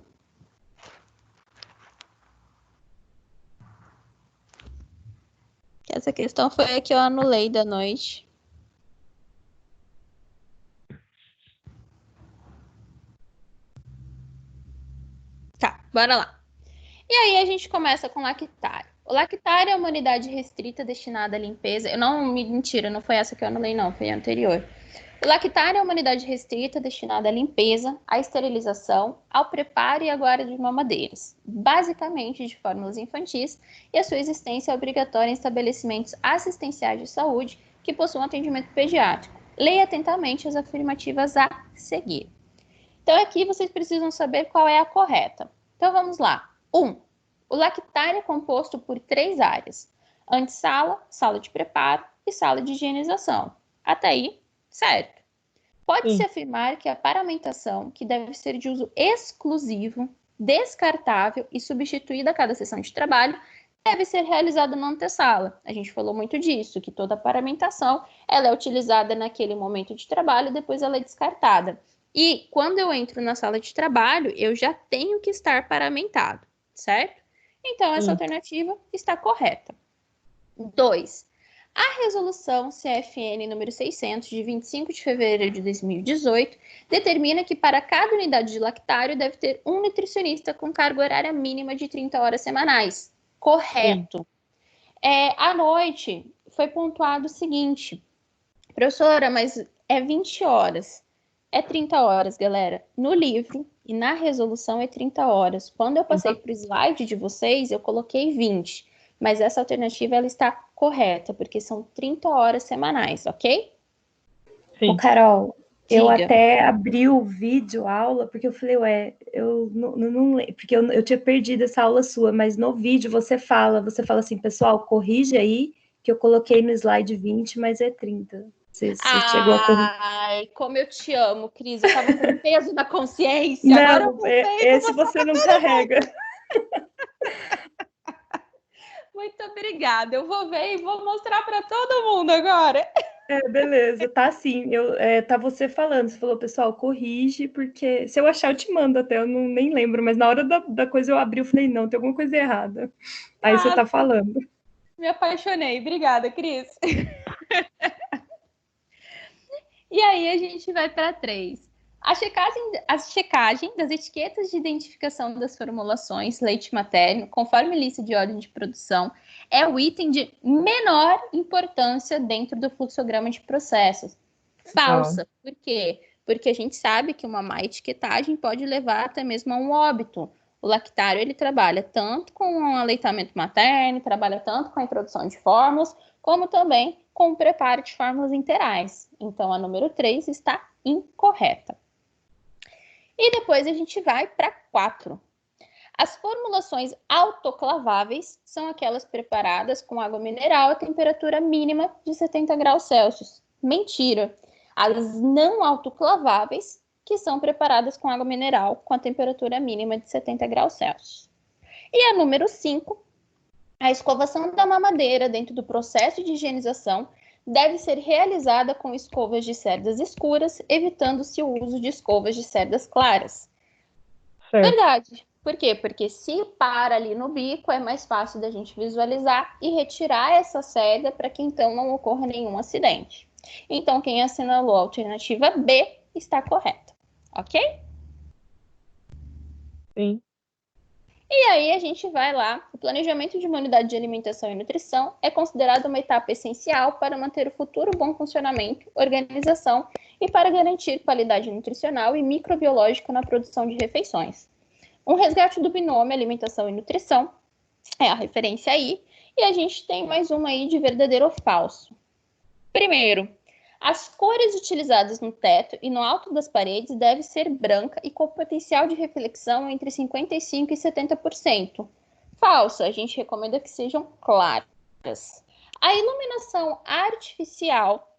Essa questão foi a que eu anulei da noite. Tá, bora lá. E aí a gente começa com lactário. O lactário é uma unidade restrita destinada à limpeza. Mentira, não foi essa que eu anulei, não, foi a anterior. O lactário é uma unidade restrita destinada à limpeza, à esterilização, ao preparo e à guarda de mamadeiras, basicamente de fórmulas infantis, e a sua existência é obrigatória em estabelecimentos assistenciais de saúde que possuam atendimento pediátrico. Leia atentamente as afirmativas a seguir. Então, aqui vocês precisam saber qual é a correta. Então, vamos lá. 1. O lactário é composto por 3 áreas: antessala, sala de preparo e sala de higienização. Até aí, certo. Pode-se afirmar que a paramentação, que deve ser de uso exclusivo, descartável e substituída a cada sessão de trabalho, deve ser realizada na antessala. A gente falou muito disso, que toda a paramentação ela é utilizada naquele momento de trabalho, depois ela é descartada. E quando eu entro na sala de trabalho, eu já tenho que estar paramentado, certo? Então, essa alternativa está correta. 2. A resolução CFN número 600, de 25 de fevereiro de 2018, determina que para cada unidade de lactário deve ter um nutricionista com carga horária mínima de 30 horas semanais. Correto. À noite, foi pontuado o seguinte: professora, mas é 20 horas. É 30 horas, galera. No livro e na resolução é 30 horas. Quando eu passei para o slide de vocês, eu coloquei 20. Mas essa alternativa ela está correta, porque são 30 horas semanais, ok? Sim. Ô, Carol, diga. Eu até abri o vídeo aula, porque eu falei, eu não lembro, porque eu tinha perdido essa aula sua, mas no vídeo você fala assim, pessoal, corrige aí, que eu coloquei no slide 20, mas é 30. Você chegou a corrigir. Ai, como eu te amo, Cris. Eu tava com peso na consciência. Não, agora eu esse você não carrega. Muito obrigada. Eu vou ver e vou mostrar para todo mundo agora. Beleza, tá sim. Tá você falando. Você falou, pessoal, corrige, porque se eu achar, eu te mando até. Eu nem lembro, mas na hora da coisa eu abri, eu falei, não, tem alguma coisa errada. Aí você tá falando. Me apaixonei. Obrigada, Cris. E aí a gente vai para 3. A checagem das etiquetas de identificação das formulações leite materno, conforme lista de ordem de produção, é o item de menor importância dentro do fluxograma de processos. Falsa. Por quê? Porque a gente sabe que uma má etiquetagem pode levar até mesmo a um óbito. O lactário ele trabalha tanto com o aleitamento materno, trabalha tanto com a introdução de fórmulas, como também com o preparo de fórmulas interais. Então, a número 3 está incorreta. E depois a gente vai para 4. As formulações autoclaváveis são aquelas preparadas com água mineral a temperatura mínima de 70 graus Celsius. Mentira! As não autoclaváveis, que são preparadas com água mineral com a temperatura mínima de 70 graus Celsius. E a número 5, a escovação da mamadeira dentro do processo de higienização deve ser realizada com escovas de cerdas escuras, evitando-se o uso de escovas de cerdas claras. Certo. Verdade. Por quê? Porque se para ali no bico, é mais fácil da gente visualizar e retirar essa cerda para que então não ocorra nenhum acidente. Então, quem assinalou a alternativa B está correta. Ok? Sim. E aí a gente vai lá. O planejamento de uma unidade de alimentação e nutrição é considerado uma etapa essencial para manter o futuro bom funcionamento, organização e para garantir qualidade nutricional e microbiológica na produção de refeições. Um resgate do binômio alimentação e nutrição é a referência aí. E a gente tem mais uma aí de verdadeiro ou falso. Primeiro, as cores utilizadas no teto e no alto das paredes devem ser branca e com potencial de reflexão entre 55% e 70%. Falso, a gente recomenda que sejam claras. A iluminação artificial,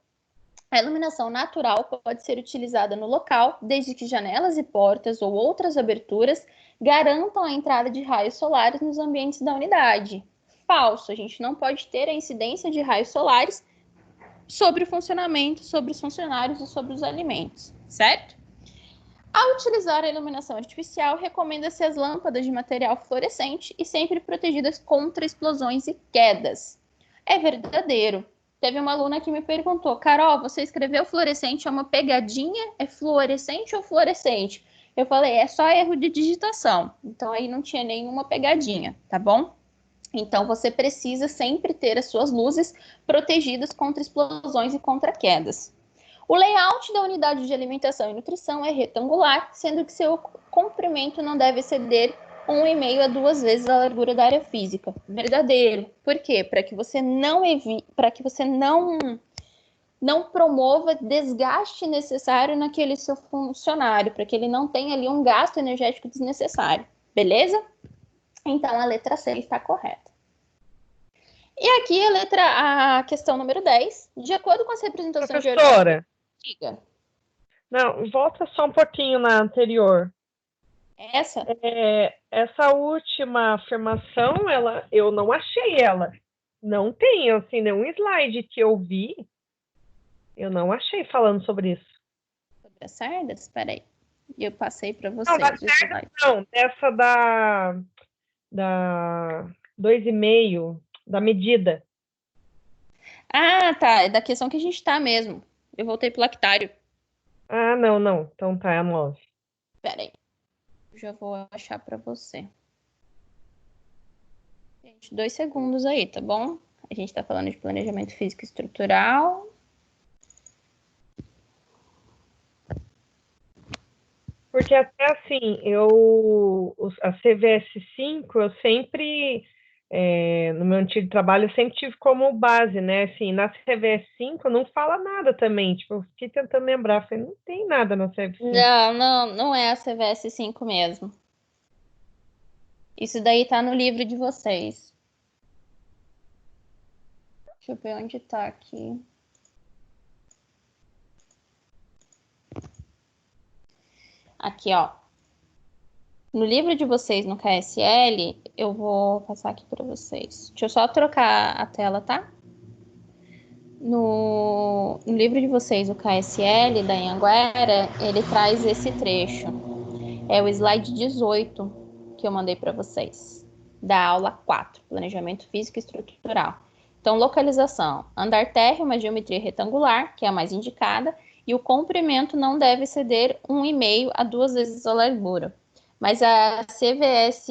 a iluminação natural pode ser utilizada no local, desde que janelas e portas ou outras aberturas garantam a entrada de raios solares nos ambientes da unidade. Falso, a gente não pode ter a incidência de raios solares sobre o funcionamento, sobre os funcionários e sobre os alimentos, certo? Ao utilizar a iluminação artificial, recomenda-se as lâmpadas de material fluorescente e sempre protegidas contra explosões e quedas. É verdadeiro. Teve uma aluna que me perguntou, Carol, você escreveu fluorescente, é uma pegadinha? É fluorescente ou fluorescente? Eu falei, é só erro de digitação. Então, aí não tinha nenhuma pegadinha, tá bom? Então, você precisa sempre ter as suas luzes protegidas contra explosões e contra quedas. O layout da unidade de alimentação e nutrição é retangular, sendo que seu comprimento não deve exceder 1,5 a 2 vezes a largura da área física. Verdadeiro. Por quê? Para que você não promova desgaste necessário naquele seu funcionário, para que ele não tenha ali um gasto energético desnecessário. Beleza? Então, a letra C está correta. E aqui a questão número 10. De acordo com as representações Professora, diga. não, volta só um pouquinho na anterior. Essa? Essa última afirmação, eu não achei ela. Não tem, assim, nenhum slide que eu vi. Eu não achei falando sobre isso. Sobre as sardas? Espera aí. Eu passei para vocês. Não, da sarda, não. Dessa da 2,5, da medida. Ah, tá. É da questão que a gente tá mesmo. Eu voltei pro lactário. Ah, não. Então tá, é a 9. Espera aí. Já vou achar para você. Gente, 2 segundos aí, tá bom? A gente tá falando de planejamento físico estrutural. Porque até assim, a CVS 5, eu sempre, no meu antigo trabalho, eu sempre tive como base, né? Assim, na CVS 5 não fala nada também. Tipo, eu fiquei tentando lembrar, falei, não tem nada na CVS 5. Não é a CVS 5 mesmo. Isso daí tá no livro de vocês. Deixa eu ver onde tá aqui. Aqui, ó. No livro de vocês, no KSL, eu vou passar aqui para vocês. Deixa eu só trocar a tela, tá? No livro de vocês, o KSL da Anhanguera, ele traz esse trecho. É o slide 18 que eu mandei para vocês, da aula 4, Planejamento Físico e Estrutural. Então, localização. Andar térreo, uma geometria retangular, que é a mais indicada, e o comprimento não deve exceder 1,5 a 2 vezes a largura. Mas a CVS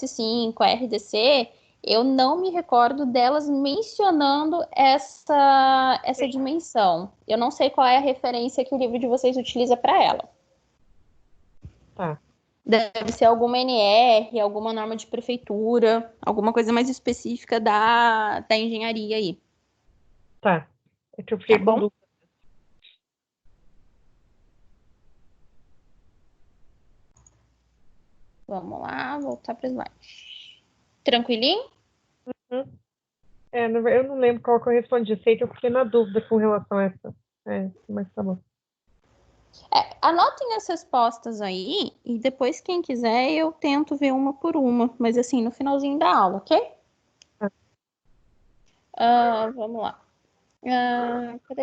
5, a RDC, eu não me recordo delas mencionando essa dimensão. Eu não sei qual é a referência que o livro de vocês utiliza para ela. Tá. Deve ser alguma NR, alguma norma de prefeitura, alguma coisa mais específica da engenharia aí. Tá. É que eu fiquei Tá com bom? dúvida. Vamos lá, voltar para o slide. Tranquilinho? Eu não lembro qual que eu respondi. Sei que eu fiquei na dúvida com relação a essa. Mas tá bom. Anotem as respostas aí e depois, quem quiser, eu tento ver uma por uma. Mas assim, no finalzinho da aula, ok? Vamos lá.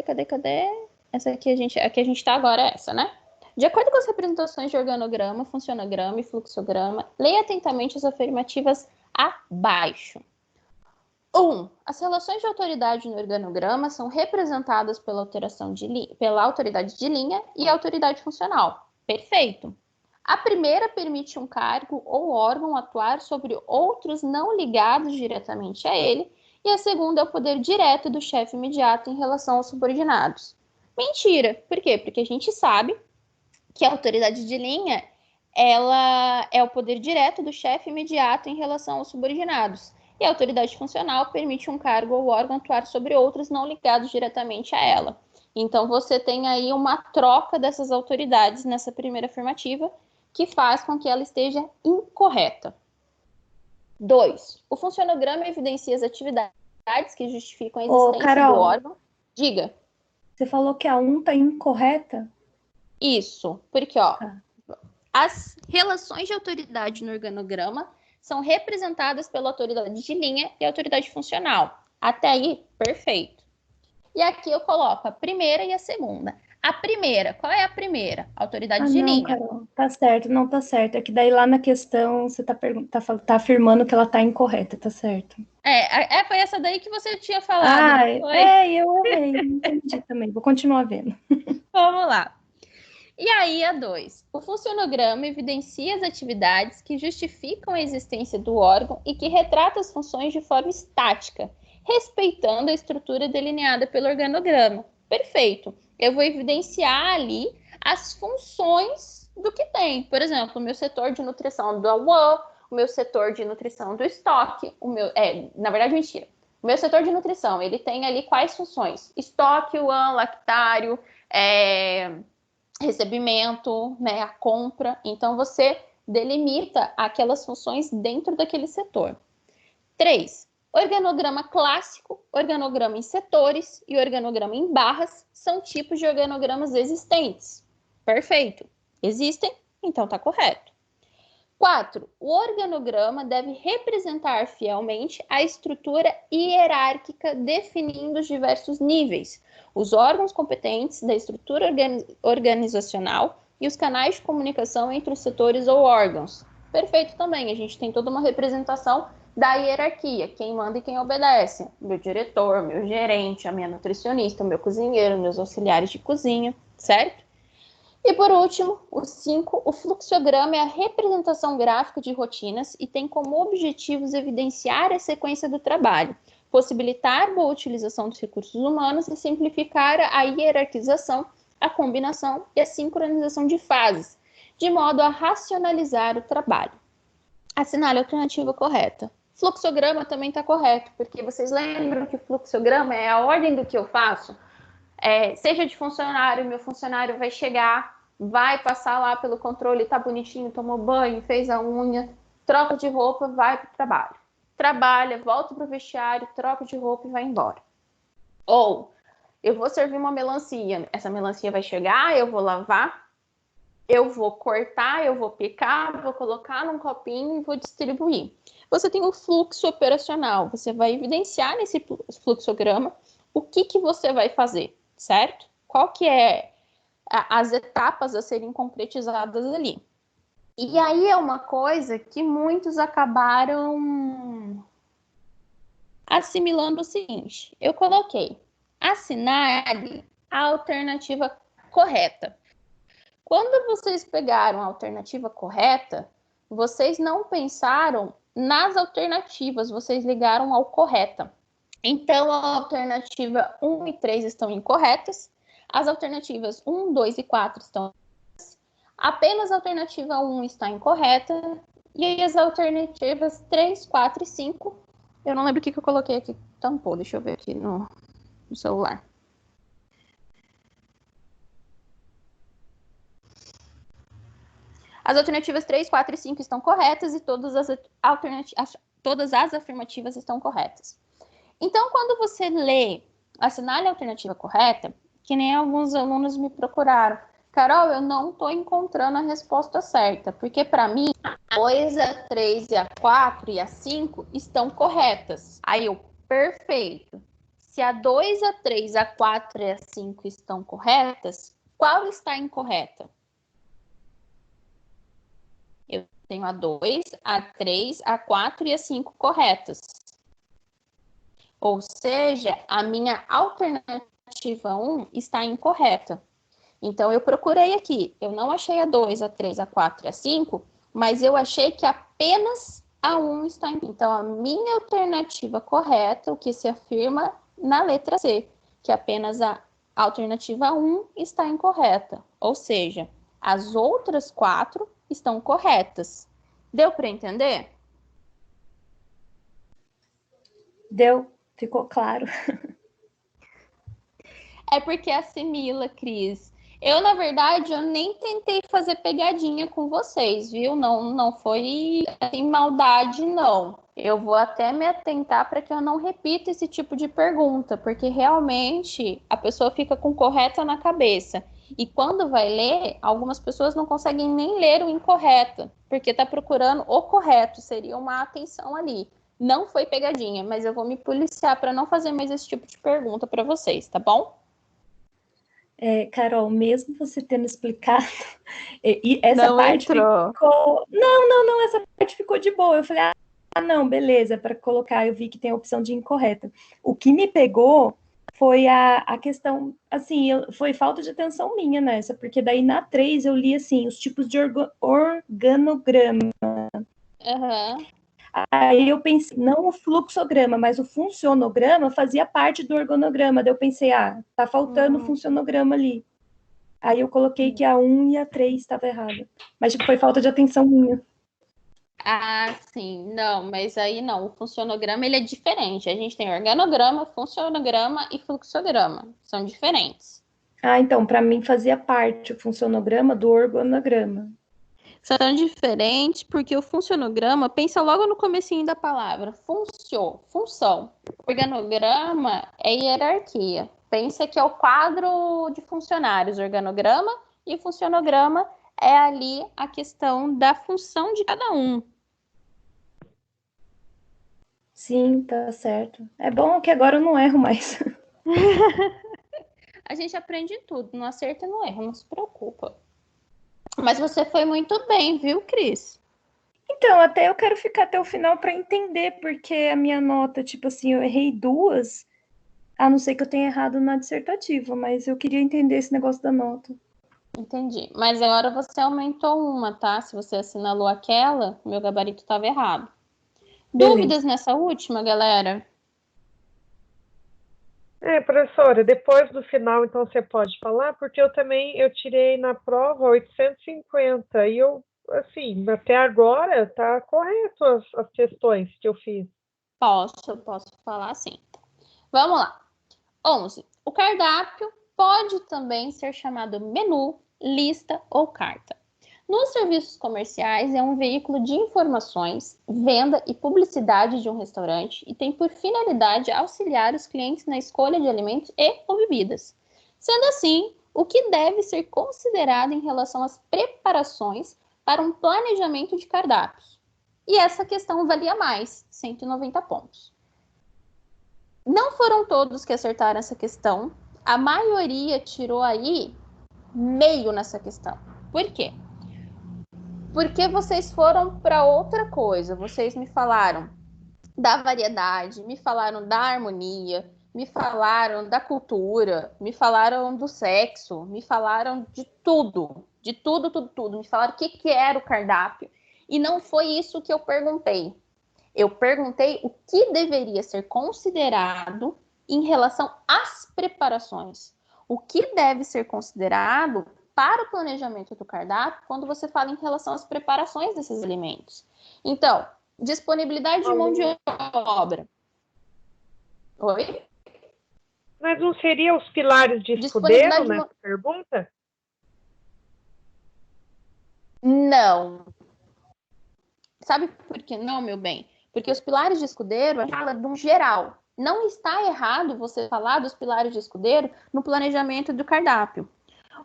Cadê? Essa aqui a que a gente tá agora é essa, né? De acordo com as representações de organograma, funcionograma e fluxograma, leia atentamente as afirmativas abaixo. 1. As relações de autoridade no organograma são representadas pela autoridade de linha e autoridade funcional. Perfeito. A primeira permite um cargo ou órgão atuar sobre outros não ligados diretamente a ele, e a segunda é o poder direto do chefe imediato em relação aos subordinados. Mentira. Por quê? Porque a gente sabe que a autoridade de linha ela é o poder direto do chefe imediato em relação aos subordinados. E a autoridade funcional permite um cargo ou órgão atuar sobre outros não ligados diretamente a ela. Então, você tem aí uma troca dessas autoridades nessa primeira afirmativa, que faz com que ela esteja incorreta. 2. O funcionograma evidencia as atividades que justificam a existência Carol, do órgão. Diga. Você falou que a 1 está incorreta? Isso, porque as relações de autoridade no organograma são representadas pela autoridade de linha e autoridade funcional. Até aí, perfeito. E aqui eu coloco a primeira e a segunda. A primeira, qual é a primeira? Autoridade de linha. Carol, tá certo, não tá certo. É que daí lá na questão você tá afirmando que ela tá incorreta, tá certo. Foi essa daí que você tinha falado. Eu errei, entendi também. Vou continuar vendo. Vamos lá. E aí, a 2. O funcionograma evidencia as atividades que justificam a existência do órgão e que retrata as funções de forma estática, respeitando a estrutura delineada pelo organograma. Perfeito. Eu vou evidenciar ali as funções do que tem. Por exemplo, o meu setor de nutrição do AWAN, o meu setor de nutrição do estoque, na verdade, mentira. O meu setor de nutrição, ele tem ali quais funções? Estoque, UAN, lactário, recebimento, né, a compra. Então, você delimita aquelas funções dentro daquele setor. 3. Organograma clássico, organograma em setores e organograma em barras são tipos de organogramas existentes. Perfeito. Existem, então está correto. 4. O organograma deve representar fielmente a estrutura hierárquica definindo os diversos níveis, os órgãos competentes da estrutura organizacional e os canais de comunicação entre os setores ou órgãos. Perfeito também, a gente tem toda uma representação da hierarquia, quem manda e quem obedece. Meu diretor, meu gerente, a minha nutricionista, o meu cozinheiro, meus auxiliares de cozinha, certo? E por último, o 5, o fluxograma é a representação gráfica de rotinas e tem como objetivos evidenciar a sequência do trabalho, possibilitar boa utilização dos recursos humanos e simplificar a hierarquização, a combinação e a sincronização de fases, de modo a racionalizar o trabalho. Assinale a alternativa correta. Fluxograma também está correto, porque vocês lembram que o fluxograma é a ordem do que eu faço? Seja de funcionário, meu funcionário vai chegar, vai passar lá pelo controle, tá bonitinho, tomou banho, fez a unha, troca de roupa, vai para o trabalho. Trabalha, volta para o vestiário, troca de roupa e vai embora. Ou, eu vou servir uma melancia, essa melancia vai chegar, eu vou lavar, eu vou cortar, eu vou picar, vou colocar num copinho e vou distribuir. Você tem o fluxo operacional, você vai evidenciar nesse fluxograma o que você vai fazer, certo? Qual que é as etapas a serem concretizadas ali. E aí é uma coisa que muitos acabaram assimilando o seguinte, eu coloquei, assinale a alternativa correta. Quando vocês pegaram a alternativa correta, vocês não pensaram nas alternativas, vocês ligaram ao correta. Então, a alternativa 1 e 3 estão incorretas, as alternativas 1, 2 e 4 estão corretas, apenas a alternativa 1 está incorreta, e aí as alternativas 3, 4 e 5, eu não lembro o que eu coloquei aqui, tampou, deixa eu ver aqui no celular. As alternativas 3, 4 e 5 estão corretas e todas as afirmativas estão corretas. Então, quando você lê, assinale a alternativa correta, que nem alguns alunos me procuraram. Carol, eu não estou encontrando a resposta certa, porque para mim, a 2, a 3, e a 4 e a 5 estão corretas. Aí eu, perfeito. Se a 2, a 3, a 4 e a 5 estão corretas, qual está incorreta? Eu tenho a 2, a 3, a 4 e a 5 corretas. Ou seja, a minha alternativa 1 está incorreta. Então, eu procurei aqui. Eu não achei a 2, a 3, a 4 e a 5, mas eu achei que apenas a 1 está incorreta. Então, a minha alternativa correta, o que se afirma na letra C, que apenas a alternativa 1 está incorreta. Ou seja, as outras 4 estão corretas. Deu para entender? Deu, ficou claro. É porque assimila, Cris. Eu, na verdade, eu nem tentei fazer pegadinha com vocês, viu? Não foi assim, maldade, não. Eu vou até me atentar para que eu não repita esse tipo de pergunta, porque realmente a pessoa fica com correta na cabeça. E quando vai ler, algumas pessoas não conseguem nem ler o incorreto, porque está procurando o correto, seria uma atenção ali. Não foi pegadinha, mas eu vou me policiar para não fazer mais esse tipo de pergunta para vocês, tá bom? Carol, mesmo você tendo explicado, e essa não parte entrou. ficou... Não, essa parte ficou de boa. Eu falei, não, beleza, para colocar, eu vi que tem a opção de incorreta. O que me pegou foi a questão, assim, foi falta de atenção minha nessa, porque daí na 3 eu li, assim, os tipos de organograma. Aham. Aí eu pensei, não o fluxograma, mas o funcionograma fazia parte do organograma. Daí eu pensei, tá faltando o funcionograma ali. Aí eu coloquei que a 1 e a 3 estava errada. Mas tipo, foi falta de atenção minha. Ah, sim. Não, mas aí não. O funcionograma, ele é diferente. A gente tem organograma, funcionograma e fluxograma. São diferentes. Então, para mim fazia parte o funcionograma do organograma. São diferentes porque o funcionograma pensa logo no comecinho da palavra. Função. Organograma é hierarquia. Pensa que é o quadro de funcionários, organograma, e o funcionograma é ali a questão da função de cada um. Sim, tá certo. É bom que agora eu não erro mais. A gente aprende tudo, no acerto e no erro, não se preocupa. Mas você foi muito bem, viu, Cris? Então, até eu quero ficar até o final para entender, porque a minha nota, tipo assim, eu errei 2, a não ser que eu tenha errado na dissertativa, mas eu queria entender esse negócio da nota. Entendi. Mas agora você aumentou uma, tá? Se você assinalou aquela, meu gabarito estava errado. Beleza. Dúvidas nessa última, galera? Professora, depois do final, então, você pode falar, porque eu tirei na prova 850, e eu, assim, até agora, tá correto as questões que eu fiz. Posso falar sim. Vamos lá. 11. O cardápio pode também ser chamado menu, lista ou carta. Nos serviços comerciais, é um veículo de informações, venda e publicidade de um restaurante e tem por finalidade auxiliar os clientes na escolha de alimentos e ou bebidas. Sendo assim, o que deve ser considerado em relação às preparações para um planejamento de cardápios? E essa questão valia mais, 190 pontos. Não foram todos que acertaram essa questão. A maioria tirou aí meio nessa questão. Por quê? Porque vocês foram para outra coisa. Vocês me falaram da variedade, me falaram da harmonia, me falaram da cultura, me falaram do sexo, me falaram de tudo. De tudo, tudo, tudo. Me falaram o que era o cardápio. E não foi isso que eu perguntei. Eu perguntei o que deveria ser considerado em relação às preparações. O que deve ser considerado para o planejamento do cardápio quando você fala em relação às preparações desses alimentos. Então, disponibilidade de mão de obra. Oi? Mas não seria os pilares de escudeiro nessa pergunta? Não. Sabe por que não, meu bem? Porque os pilares de escudeiro fala de um geral. Não está errado você falar dos pilares de escudeiro no planejamento do cardápio.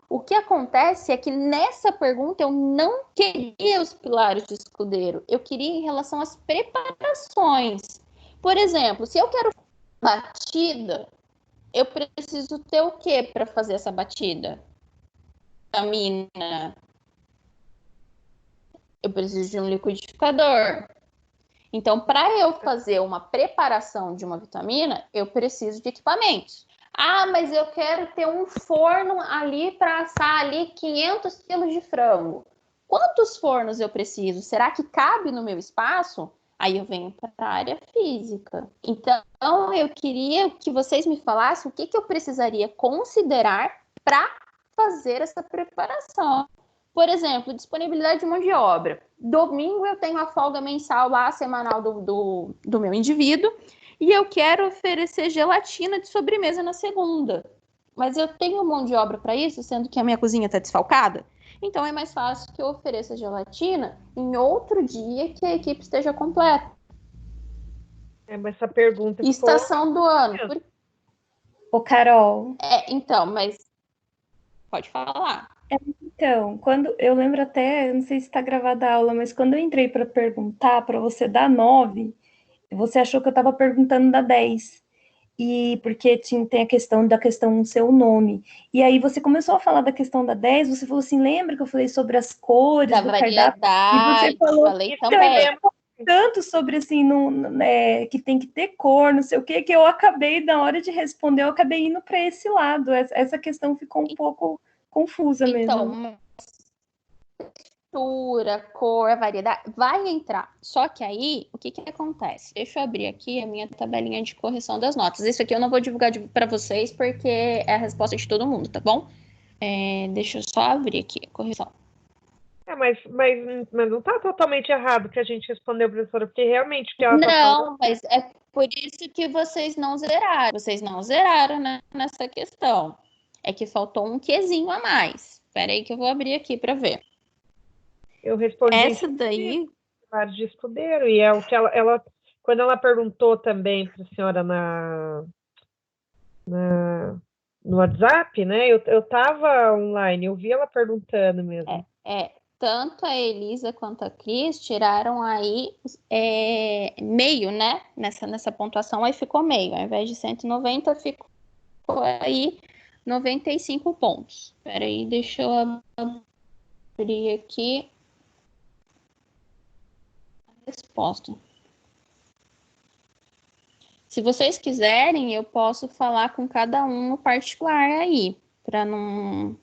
O que acontece é que nessa pergunta eu não queria os pilares de escudeiro. Eu queria em relação às preparações. Por exemplo, se eu quero batida, eu preciso ter o que para fazer essa batida? Vitamina. Eu preciso de um liquidificador. Então, para eu fazer uma preparação de uma vitamina, eu preciso de equipamentos. Mas eu quero ter um forno ali para assar ali 500 quilos de frango. Quantos fornos eu preciso? Será que cabe no meu espaço? Aí eu venho para a área física. Então, eu queria que vocês me falassem o que eu precisaria considerar para fazer essa preparação. Por exemplo, disponibilidade de mão de obra. Domingo eu tenho a folga mensal lá, semanal do meu indivíduo, e eu quero oferecer gelatina de sobremesa na segunda. Mas eu tenho mão de obra para isso, sendo que a minha cozinha está desfalcada? Então é mais fácil que eu ofereça gelatina em outro dia que a equipe esteja completa. Mas essa pergunta Estação do ano. Ô, Carol. Então, mas pode falar. Então, quando eu lembro até, eu não sei se está gravada a aula, mas quando eu entrei para perguntar para você dar 9, você achou que eu estava perguntando da 10. E porque tem a questão da questão seu nome. E aí você começou a falar da questão da 10, você falou assim, lembra que eu falei sobre as cores da do variedade, cardápio? E você falou, falei também. tanto sobre, assim, que tem que ter cor, não sei o quê, que eu acabei, na hora de responder, eu acabei indo para esse lado. Essa questão ficou um pouco confusa mesmo. Então, textura, cor, variedade, vai entrar. Só que aí, o que acontece? Deixa eu abrir aqui a minha tabelinha de correção das notas. Isso aqui eu não vou divulgar para vocês, porque é a resposta de todo mundo, tá bom? Deixa eu só abrir aqui a correção. Mas não está totalmente errado que a gente respondeu, professora, porque realmente o que ela Não, tá falando... mas é por isso que vocês não zeraram. Vocês não zeraram, né, nessa questão. É que faltou um quezinho a mais. Espera aí que eu vou abrir aqui para ver. Eu respondi Essa daí... de escudeiro, e é o que ela quando ela perguntou também para a senhora no WhatsApp, né? Eu estava online, eu vi ela perguntando mesmo. Tanto a Elisa quanto a Cris tiraram aí meio, né? Nessa pontuação, aí ficou meio. Ao invés de 190, ficou aí 95 pontos. Espera aí, deixa eu abrir aqui a resposta. Se vocês quiserem, eu posso falar com cada um no particular aí, para não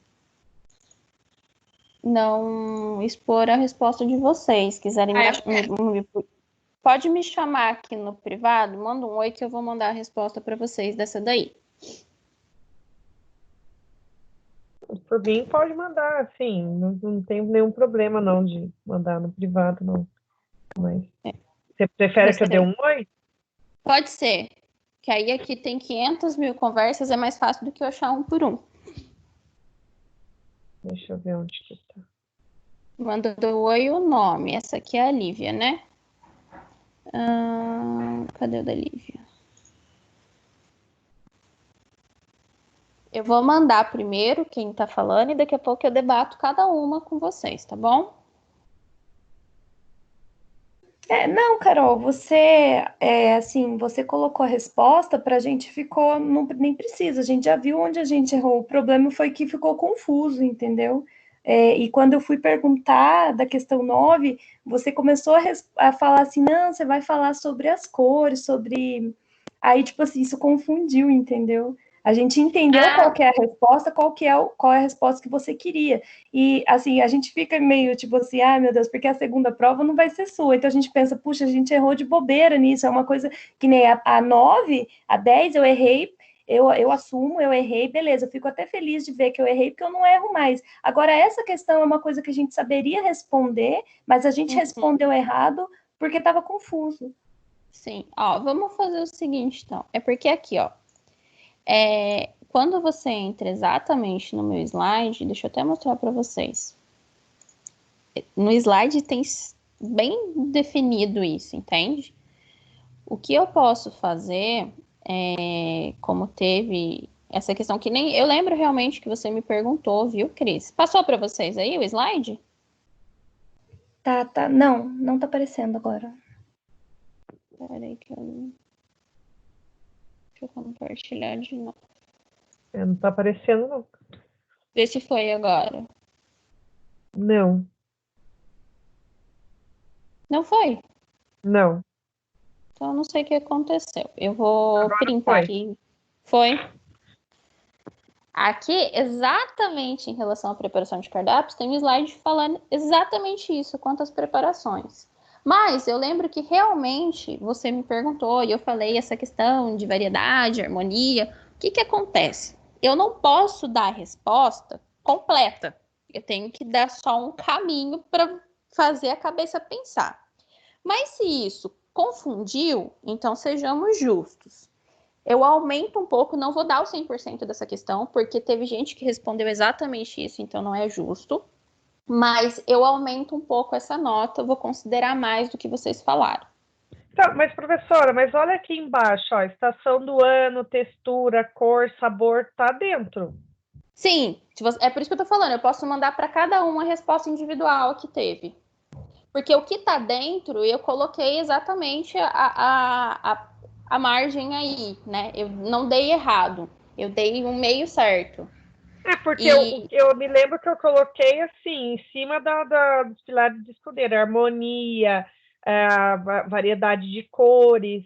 expor a resposta de vocês. Quiserem pode me chamar aqui no privado, manda um oi que eu vou mandar a resposta para vocês dessa daí. Por mim, pode mandar, assim, não tem nenhum problema não de mandar no privado, não. Mas você prefere que eu dê um oi? Pode ser, que aí aqui tem 500 mil conversas, é mais fácil do que eu achar um por um. Deixa eu ver onde que tá. Manda do oi o nome. Essa aqui é a Lívia, né? Cadê o da Lívia? Eu vou mandar primeiro quem tá falando e daqui a pouco eu debato cada uma com vocês, tá bom? Não, Carol, você você colocou a resposta, para a gente ficou, nem precisa, a gente já viu onde a gente errou. O problema foi que ficou confuso, entendeu? E quando eu fui perguntar da questão 9, você começou a falar assim, não, você vai falar sobre as cores, sobre... Aí, tipo assim, isso confundiu, entendeu? A gente entendeu qual que é a resposta, qual é a resposta que você queria. E, assim, a gente fica meio, tipo assim, meu Deus, porque a segunda prova não vai ser sua. Então, a gente pensa, puxa, a gente errou de bobeira nisso. É uma coisa que nem a 9, a 10, eu errei, eu assumo, eu errei, beleza. Eu fico até feliz de ver que eu errei, porque eu não erro mais. Agora, essa questão é uma coisa que a gente saberia responder, mas a gente respondeu errado porque estava confuso. Sim, vamos fazer o seguinte, então. É porque aqui, quando você entra exatamente no meu slide, deixa eu até mostrar para vocês. No slide tem bem definido isso, entende? O que eu posso fazer, como teve essa questão que nem eu lembro realmente que você me perguntou, viu, Cris? Passou para vocês aí o slide? Tá. Não tá aparecendo agora. Peraí que eu... Deixa eu compartilhar de novo. Não tá aparecendo, não. Vê se foi agora. Não. Não foi? Não. Então, eu não sei o que aconteceu. Eu vou Agora printar aqui. Foi? Aqui, exatamente em relação à preparação de cardápios, tem um slide falando exatamente isso, quantas preparações. Mas eu lembro que realmente você me perguntou e eu falei essa questão de variedade, harmonia. O que acontece? Eu não posso dar a resposta completa. Eu tenho que dar só um caminho para fazer a cabeça pensar. Mas se isso confundiu, então sejamos justos. Eu aumento um pouco, não vou dar o 100% dessa questão, porque teve gente que respondeu exatamente isso, então não é justo. Mas eu aumento um pouco essa nota, eu vou considerar mais do que vocês falaram. Tá, mas professora, olha aqui embaixo, estação do ano, textura, cor, sabor, tá dentro. Sim, é por isso que eu tô falando, eu posso mandar para cada um a resposta individual que teve. Porque o que tá dentro, eu coloquei exatamente a margem aí, né? Eu não dei errado, eu dei um meio certo. Porque eu me lembro que eu coloquei assim, em cima dos pilares de escudeiro, harmonia, variedade de cores,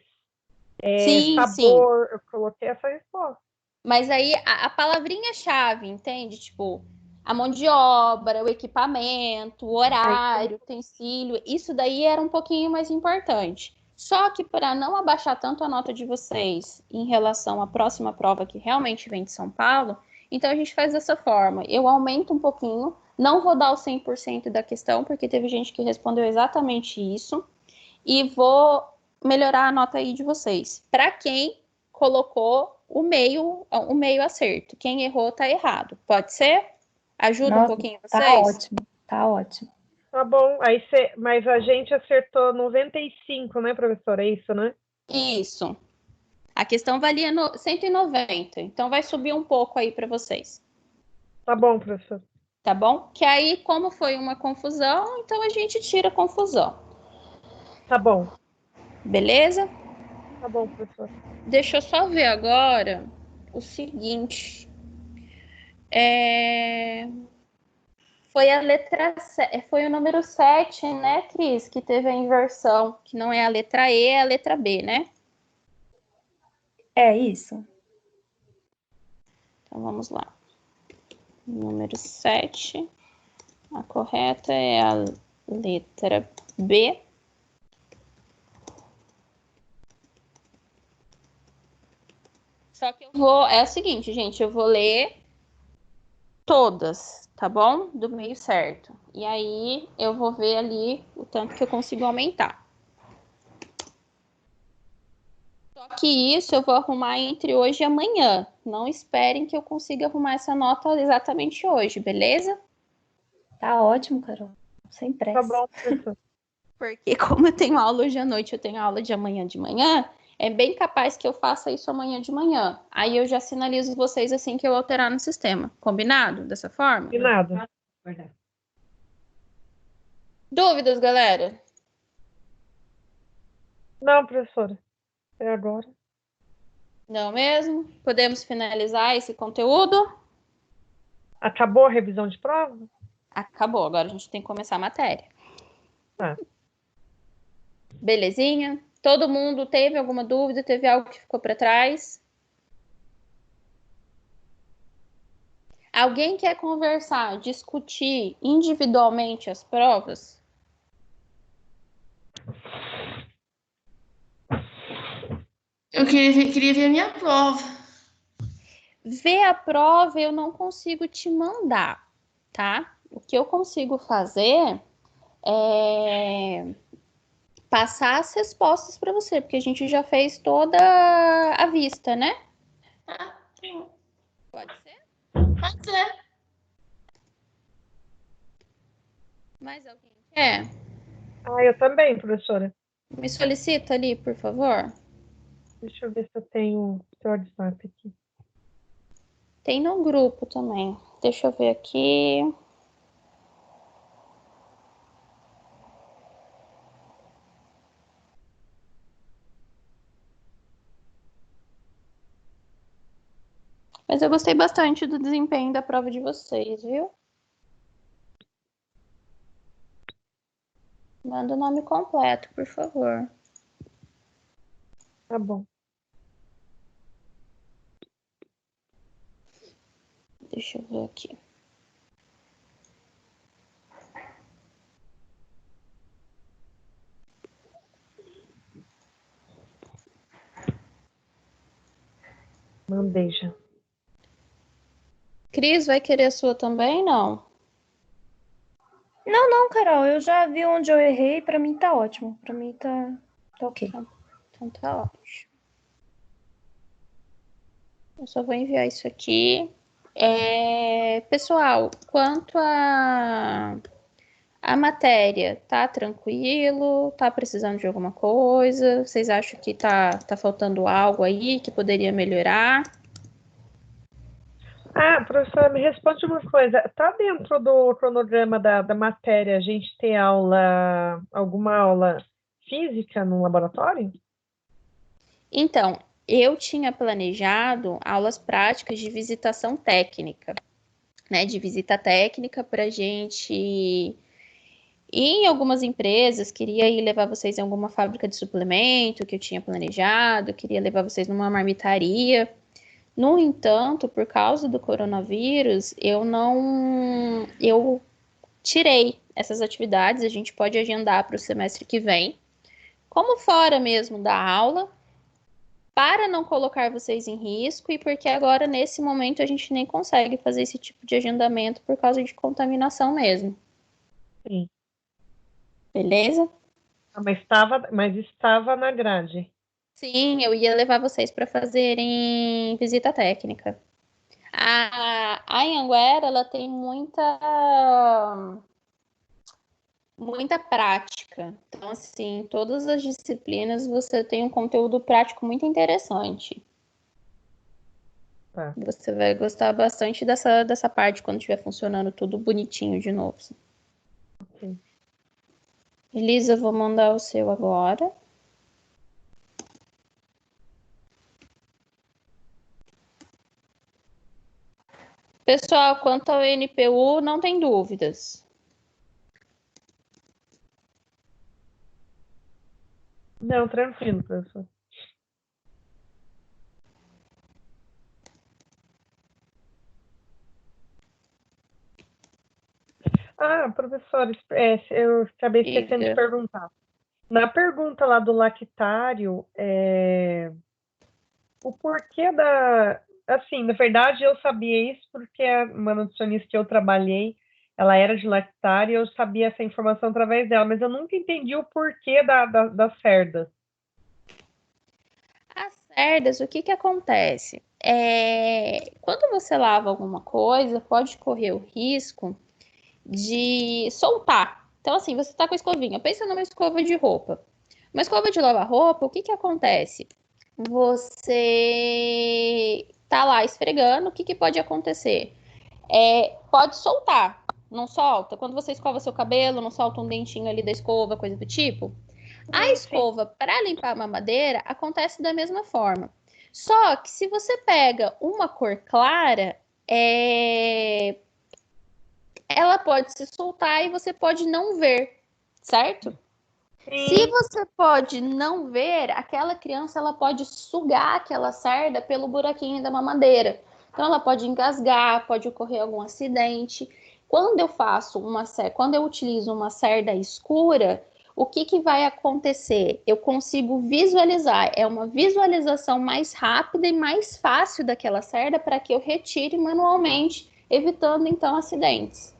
Sim, sim. sabor. Eu coloquei essa resposta. Mas aí a palavrinha-chave, entende? Tipo, a mão de obra, o equipamento, o horário, o utensílio, isso daí era um pouquinho mais importante. Só que para não abaixar tanto a nota de vocês em relação à próxima prova que realmente vem de São Paulo, então a gente faz dessa forma. Eu aumento um pouquinho, não vou dar o 100% da questão, porque teve gente que respondeu exatamente isso, e vou melhorar a nota aí de vocês. Para quem colocou o meio acerto. Quem errou tá errado. Pode ser? Ajuda um Nossa, pouquinho tá vocês? ótimo, tá ótimo. Tá bom. Mas a gente acertou 95, né, professora? É isso, né? Isso. A questão valia 190, então vai subir um pouco aí para vocês. Tá bom, professor. Tá bom? Que aí, como foi uma confusão, então a gente tira a confusão. Tá bom. Beleza? Tá bom, professor. Deixa eu só ver agora o seguinte. Foi a letra foi o número 7, né, Cris? Que teve a inversão, que não é a letra E, é a letra B, né? É isso. Então vamos lá. Número 7. A correta é a letra B. Só que eu vou. É o seguinte, gente, eu vou ler todas, tá bom? Do meio certo. E aí eu vou ver ali o tanto que eu consigo aumentar. Só que isso eu vou arrumar entre hoje e amanhã. Não esperem que eu consiga arrumar essa nota exatamente hoje, beleza? Tá ótimo, Carol. Sem Tá pressa. bom, professor. Porque como eu tenho aula hoje à noite, eu tenho aula de amanhã de manhã, é bem capaz que eu faça isso amanhã de manhã. Aí eu já sinalizo vocês assim que eu alterar no sistema. Combinado? Dessa forma? De nada. Dúvidas, galera? Não, professora. Até agora. Não mesmo? Podemos finalizar esse conteúdo? Acabou a revisão de prova? Acabou, agora a gente tem que começar a matéria. Tá. Belezinha? Todo mundo teve alguma dúvida? Teve algo que ficou para trás? Alguém quer conversar, discutir individualmente as provas? Eu queria ver a minha prova. Ver a prova eu não consigo te mandar, tá? O que eu consigo fazer é passar as respostas para você, porque a gente já fez toda a vista, né? Ah, Pode ser? pode ser. Mais alguém quer? Eu também, professora. Me solicita ali, por favor. Deixa eu ver se eu tenho seu WhatsApp aqui. Tem no grupo também. Deixa eu ver aqui. Mas eu gostei bastante do desempenho da prova de vocês, viu? Manda o nome completo, por favor. Tá bom. Deixa eu ver aqui. Mandei já. Cris, vai querer a sua também? Não? Não, Carol, eu já vi onde eu errei, pra mim tá ótimo. Pra mim tá ok. Então tá ótimo. Eu só vou enviar isso aqui. Pessoal, quanto a matéria, tá tranquilo? Tá precisando de alguma coisa? Vocês acham que tá faltando algo aí que poderia melhorar? Professora, me responde uma coisa. Tá dentro do cronograma da matéria a gente ter alguma aula física no laboratório? Então, eu tinha planejado aulas práticas de visitação técnica, né? De visita técnica para a gente E em algumas empresas, queria ir levar vocês em alguma fábrica de suplemento que eu tinha planejado, queria levar vocês numa marmitaria. No entanto, por causa do coronavírus, eu tirei essas atividades, a gente pode agendar para o semestre que vem, como fora mesmo da aula, para não colocar vocês em risco e porque agora, nesse momento, a gente nem consegue fazer esse tipo de agendamento por causa de contaminação mesmo. Sim. Beleza? Mas estava na grade. Sim, eu ia levar vocês para fazerem visita técnica. A Anhanguera, ela tem muita prática. Então, assim, todas as disciplinas você tem um conteúdo prático muito interessante. Tá. Você vai gostar bastante dessa parte quando estiver funcionando tudo bonitinho de novo. Ok. Elisa, eu vou mandar o seu agora. Pessoal, quanto ao NPU, não tem dúvidas. Não, tranquilo, professor. Professor, eu acabei esquecendo de perguntar. Na pergunta lá do lactário, o porquê assim, na verdade, eu sabia isso porque uma nutricionista que eu trabalhei, ela era de lactário e eu sabia essa informação através dela, mas eu nunca entendi o porquê das cerdas. As cerdas, o que acontece? Quando você lava alguma coisa, pode correr o risco de soltar. Então, assim, você tá com a escovinha. Pensa numa escova de roupa. Uma escova de lavar roupa, o que acontece? Você tá lá esfregando, o que pode acontecer? Pode soltar, não solta? Quando você escova seu cabelo, não solta um dentinho ali da escova, coisa do tipo? A escova para limpar a mamadeira acontece da mesma forma. Só que se você pega uma cor clara, ela pode se soltar e você pode não ver, certo? Sim. Se você pode não ver, aquela criança ela pode sugar aquela cerda pelo buraquinho da mamadeira. Então ela pode engasgar, pode ocorrer algum acidente. Quando eu utilizo uma cerda escura, o que vai acontecer? Eu consigo visualizar, é uma visualização mais rápida e mais fácil daquela cerda para que eu retire manualmente, evitando então acidentes.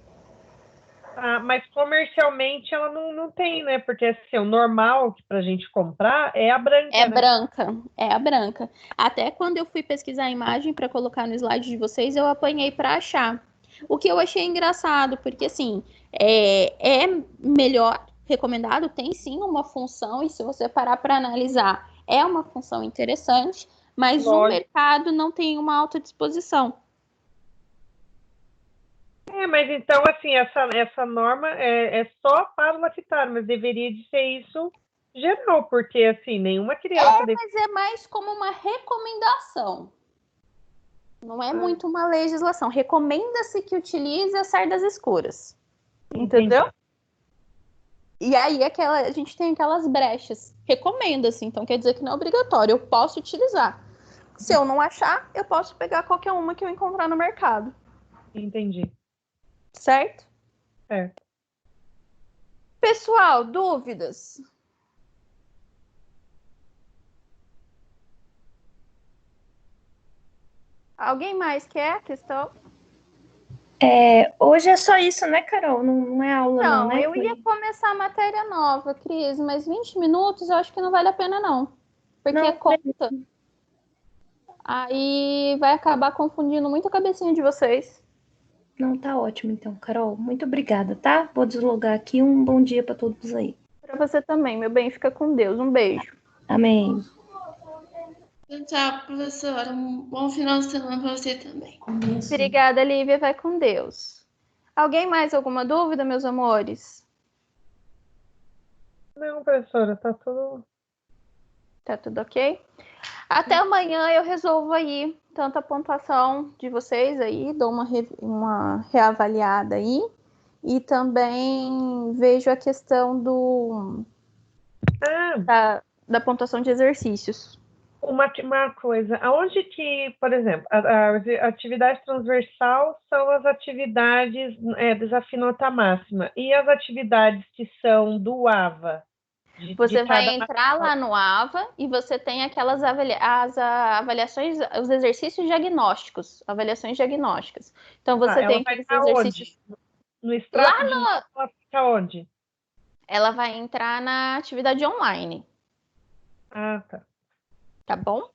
Mas comercialmente ela não tem, né? Porque assim, o normal para a gente comprar é a branca. É né? branca, é a branca. Até quando eu fui pesquisar a imagem para colocar no slide de vocês, eu apanhei para achar. O que eu achei engraçado, porque assim, é melhor, recomendado, tem sim uma função, e se você parar para analisar, é uma função interessante, mas o mercado não tem uma alta disposição. Mas então, assim, essa norma é só para o lactário, mas deveria de ser isso geral, porque, assim, nenhuma criança... Mas é mais como uma recomendação. Não é muito uma legislação. Recomenda-se que utilize as cerdas escuras. Entendeu? E aí a gente tem aquelas brechas. Recomenda-se, então quer dizer que não é obrigatório. Eu posso utilizar. Se eu não achar, eu posso pegar qualquer uma que eu encontrar no mercado. Entendi. Certo? Certo. Pessoal, dúvidas? Alguém mais quer questão? Hoje é só isso, né, Carol? Não é aula, não, né? Eu ia começar a matéria nova, Cris, mas 20 minutos eu acho que não vale a pena, não. Porque é conta. Aí vai acabar confundindo muito a cabecinha de vocês. Não, tá ótimo, então, Carol. Muito obrigada, tá? Vou deslogar aqui. Um bom dia para todos aí. Para você também, meu bem. Fica com Deus. Um beijo. Amém. Tchau, professora. Um bom final de semana para você também. Obrigada, Lívia. Vai com Deus. Alguém mais alguma dúvida, meus amores? Não, professora, tá tudo... Tá tudo ok? Até amanhã eu resolvo aí tanto a pontuação de vocês aí, dou uma reavaliada aí. E também vejo a questão da pontuação de exercícios. Uma coisa, aonde que, por exemplo, a atividade transversal são as atividades desafio nota máxima, e as atividades que são do AVA? Você vai entrar lá no AVA e você tem aquelas as avaliações, os exercícios diagnósticos, avaliações diagnósticas. Então você tem aqueles exercícios. No extrato de nota, ela fica onde? Ela vai entrar na atividade online. Ah, tá. Tá bom?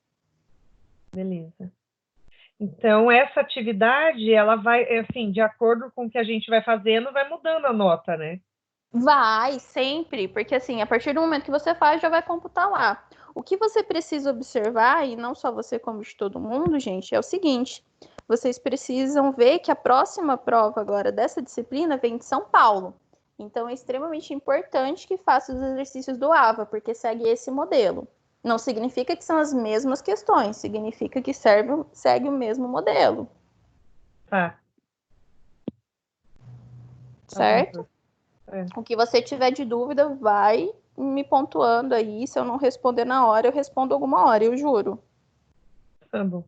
Beleza. Então, essa atividade, ela vai, assim, de acordo com o que a gente vai fazendo, vai mudando a nota, né? Vai, sempre, porque assim, a partir do momento que você faz, já vai computar lá. O que você precisa observar, e não só você como de todo mundo, gente, é o seguinte: vocês precisam ver que a próxima prova agora dessa disciplina vem de São Paulo. Então é extremamente importante que faça os exercícios do AVA, porque segue esse modelo. Não significa que são as mesmas questões, significa que segue o mesmo modelo. Tá. Certo? O que você tiver de dúvida, vai me pontuando aí. Se eu não responder na hora, eu respondo alguma hora, eu juro. Tá bom.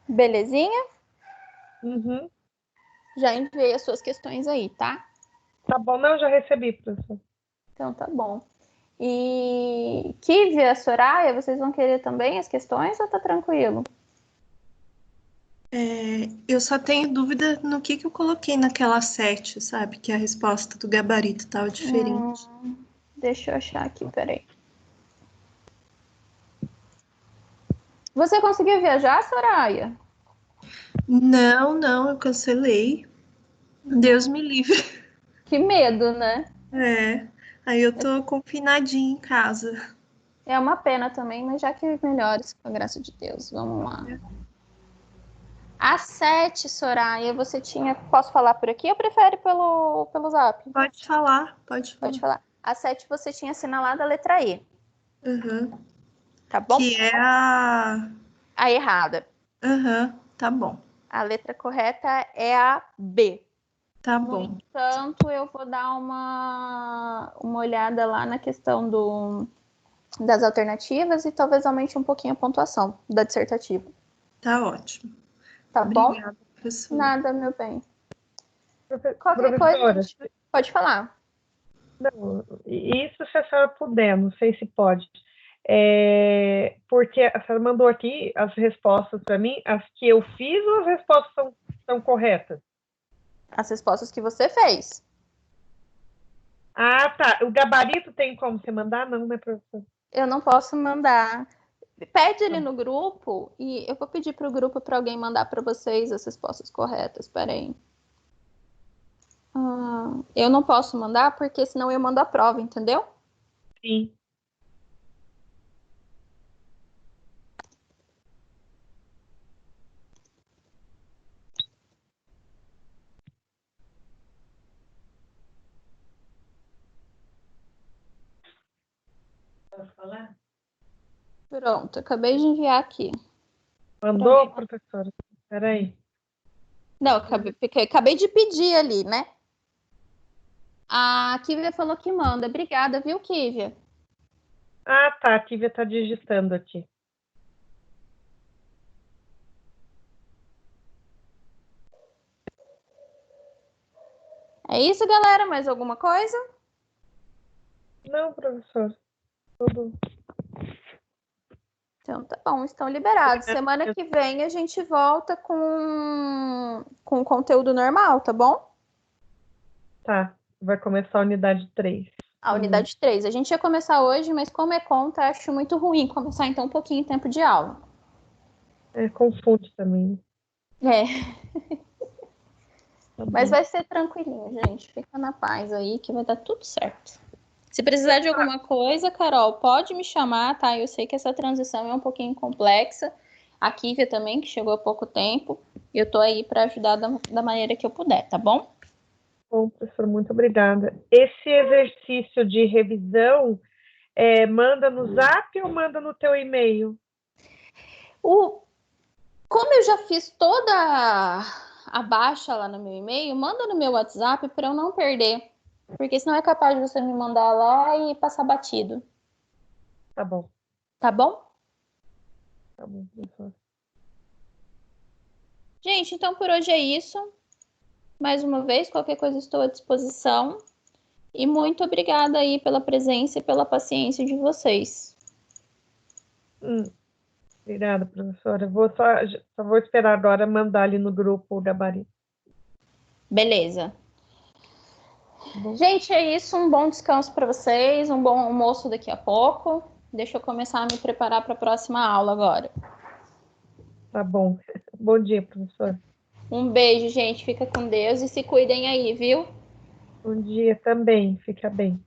Belezinha? Uhum. Já enviei as suas questões aí, tá? Tá bom, não, já recebi, professor. Então tá bom. E Kívia, Soraya, vocês vão querer também as questões ou tá tranquilo? Eu só tenho dúvida no que eu coloquei naquela 7, sabe? Que a resposta do gabarito estava diferente. Deixa eu achar aqui, peraí. Você conseguiu viajar, Soraya? Não, eu cancelei. Deus me livre. Que medo, né? Aí eu tô confinadinha em casa. É uma pena também, mas já que melhores, com a graça de Deus. Vamos lá. A 7, Soraya, você tinha. Posso falar por aqui ou prefere pelo zap? Pode falar, pode falar. A 7 você tinha assinalado a letra E. Uhum. Tá bom? Que é a errada. Tá bom. A letra correta é a B. Tá bom. No entanto, eu vou dar uma olhada lá na questão das alternativas e talvez aumente um pouquinho a pontuação da dissertativa. Tá ótimo. Tá Obrigada, bom? professora. Nada, meu bem. Qualquer coisa, pode falar. Não, isso se a senhora puder, não sei se pode. Porque a senhora mandou aqui as respostas para mim, as que eu fiz ou as respostas são corretas? As respostas que você fez. Ah, tá. O gabarito tem como você mandar? Não, né, professor? Eu não posso mandar. Pede ele no grupo e eu vou pedir para o grupo para alguém mandar para vocês as respostas corretas. Peraí. Eu não posso mandar porque senão eu mando a prova, entendeu? Sim. Posso falar? Pronto, acabei de enviar aqui. Mandou, professora? Peraí. Não, acabei de pedir ali, né? A Kívia falou que manda. Obrigada, viu, Kívia? Ah, tá. A Kívia tá digitando aqui. É isso, galera? Mais alguma coisa? Não, professor. Tudo. Então tá bom, estão liberados. Semana que vem a gente volta com conteúdo normal, tá bom? Tá. Vai começar a unidade 3. A unidade 3. A gente ia começar hoje, mas como é conta, acho muito ruim começar então um pouquinho em tempo de aula. Confunde também. Tá, mas vai ser tranquilinho, gente. Fica na paz aí que vai dar tudo certo. Se precisar de alguma coisa, Carol, pode me chamar, tá? Eu sei que essa transição é um pouquinho complexa. A Kívia também, que chegou há pouco tempo. Eu tô aí para ajudar da maneira que eu puder, tá bom? Bom, professor, muito obrigada. Esse exercício de revisão, manda no Zap ou manda no teu e-mail? Como eu já fiz toda abaixa lá no meu e-mail, manda no meu WhatsApp para eu não perder. Porque senão é capaz de você me mandar lá e passar batido. Tá bom, Tá bom? professora. Gente, então por hoje é isso. Mais uma vez, qualquer coisa estou à disposição. E muito obrigada aí pela presença e pela paciência de vocês. Obrigada, professora. Só vou esperar agora mandar ali no grupo o gabarito. Beleza. Bom. Gente, é isso. Um bom descanso para vocês, um bom almoço daqui a pouco. Deixa eu começar a me preparar para a próxima aula agora. Tá bom. Bom dia, professora. Um beijo, gente. Fica com Deus e se cuidem aí, viu? Bom dia também. Fica bem.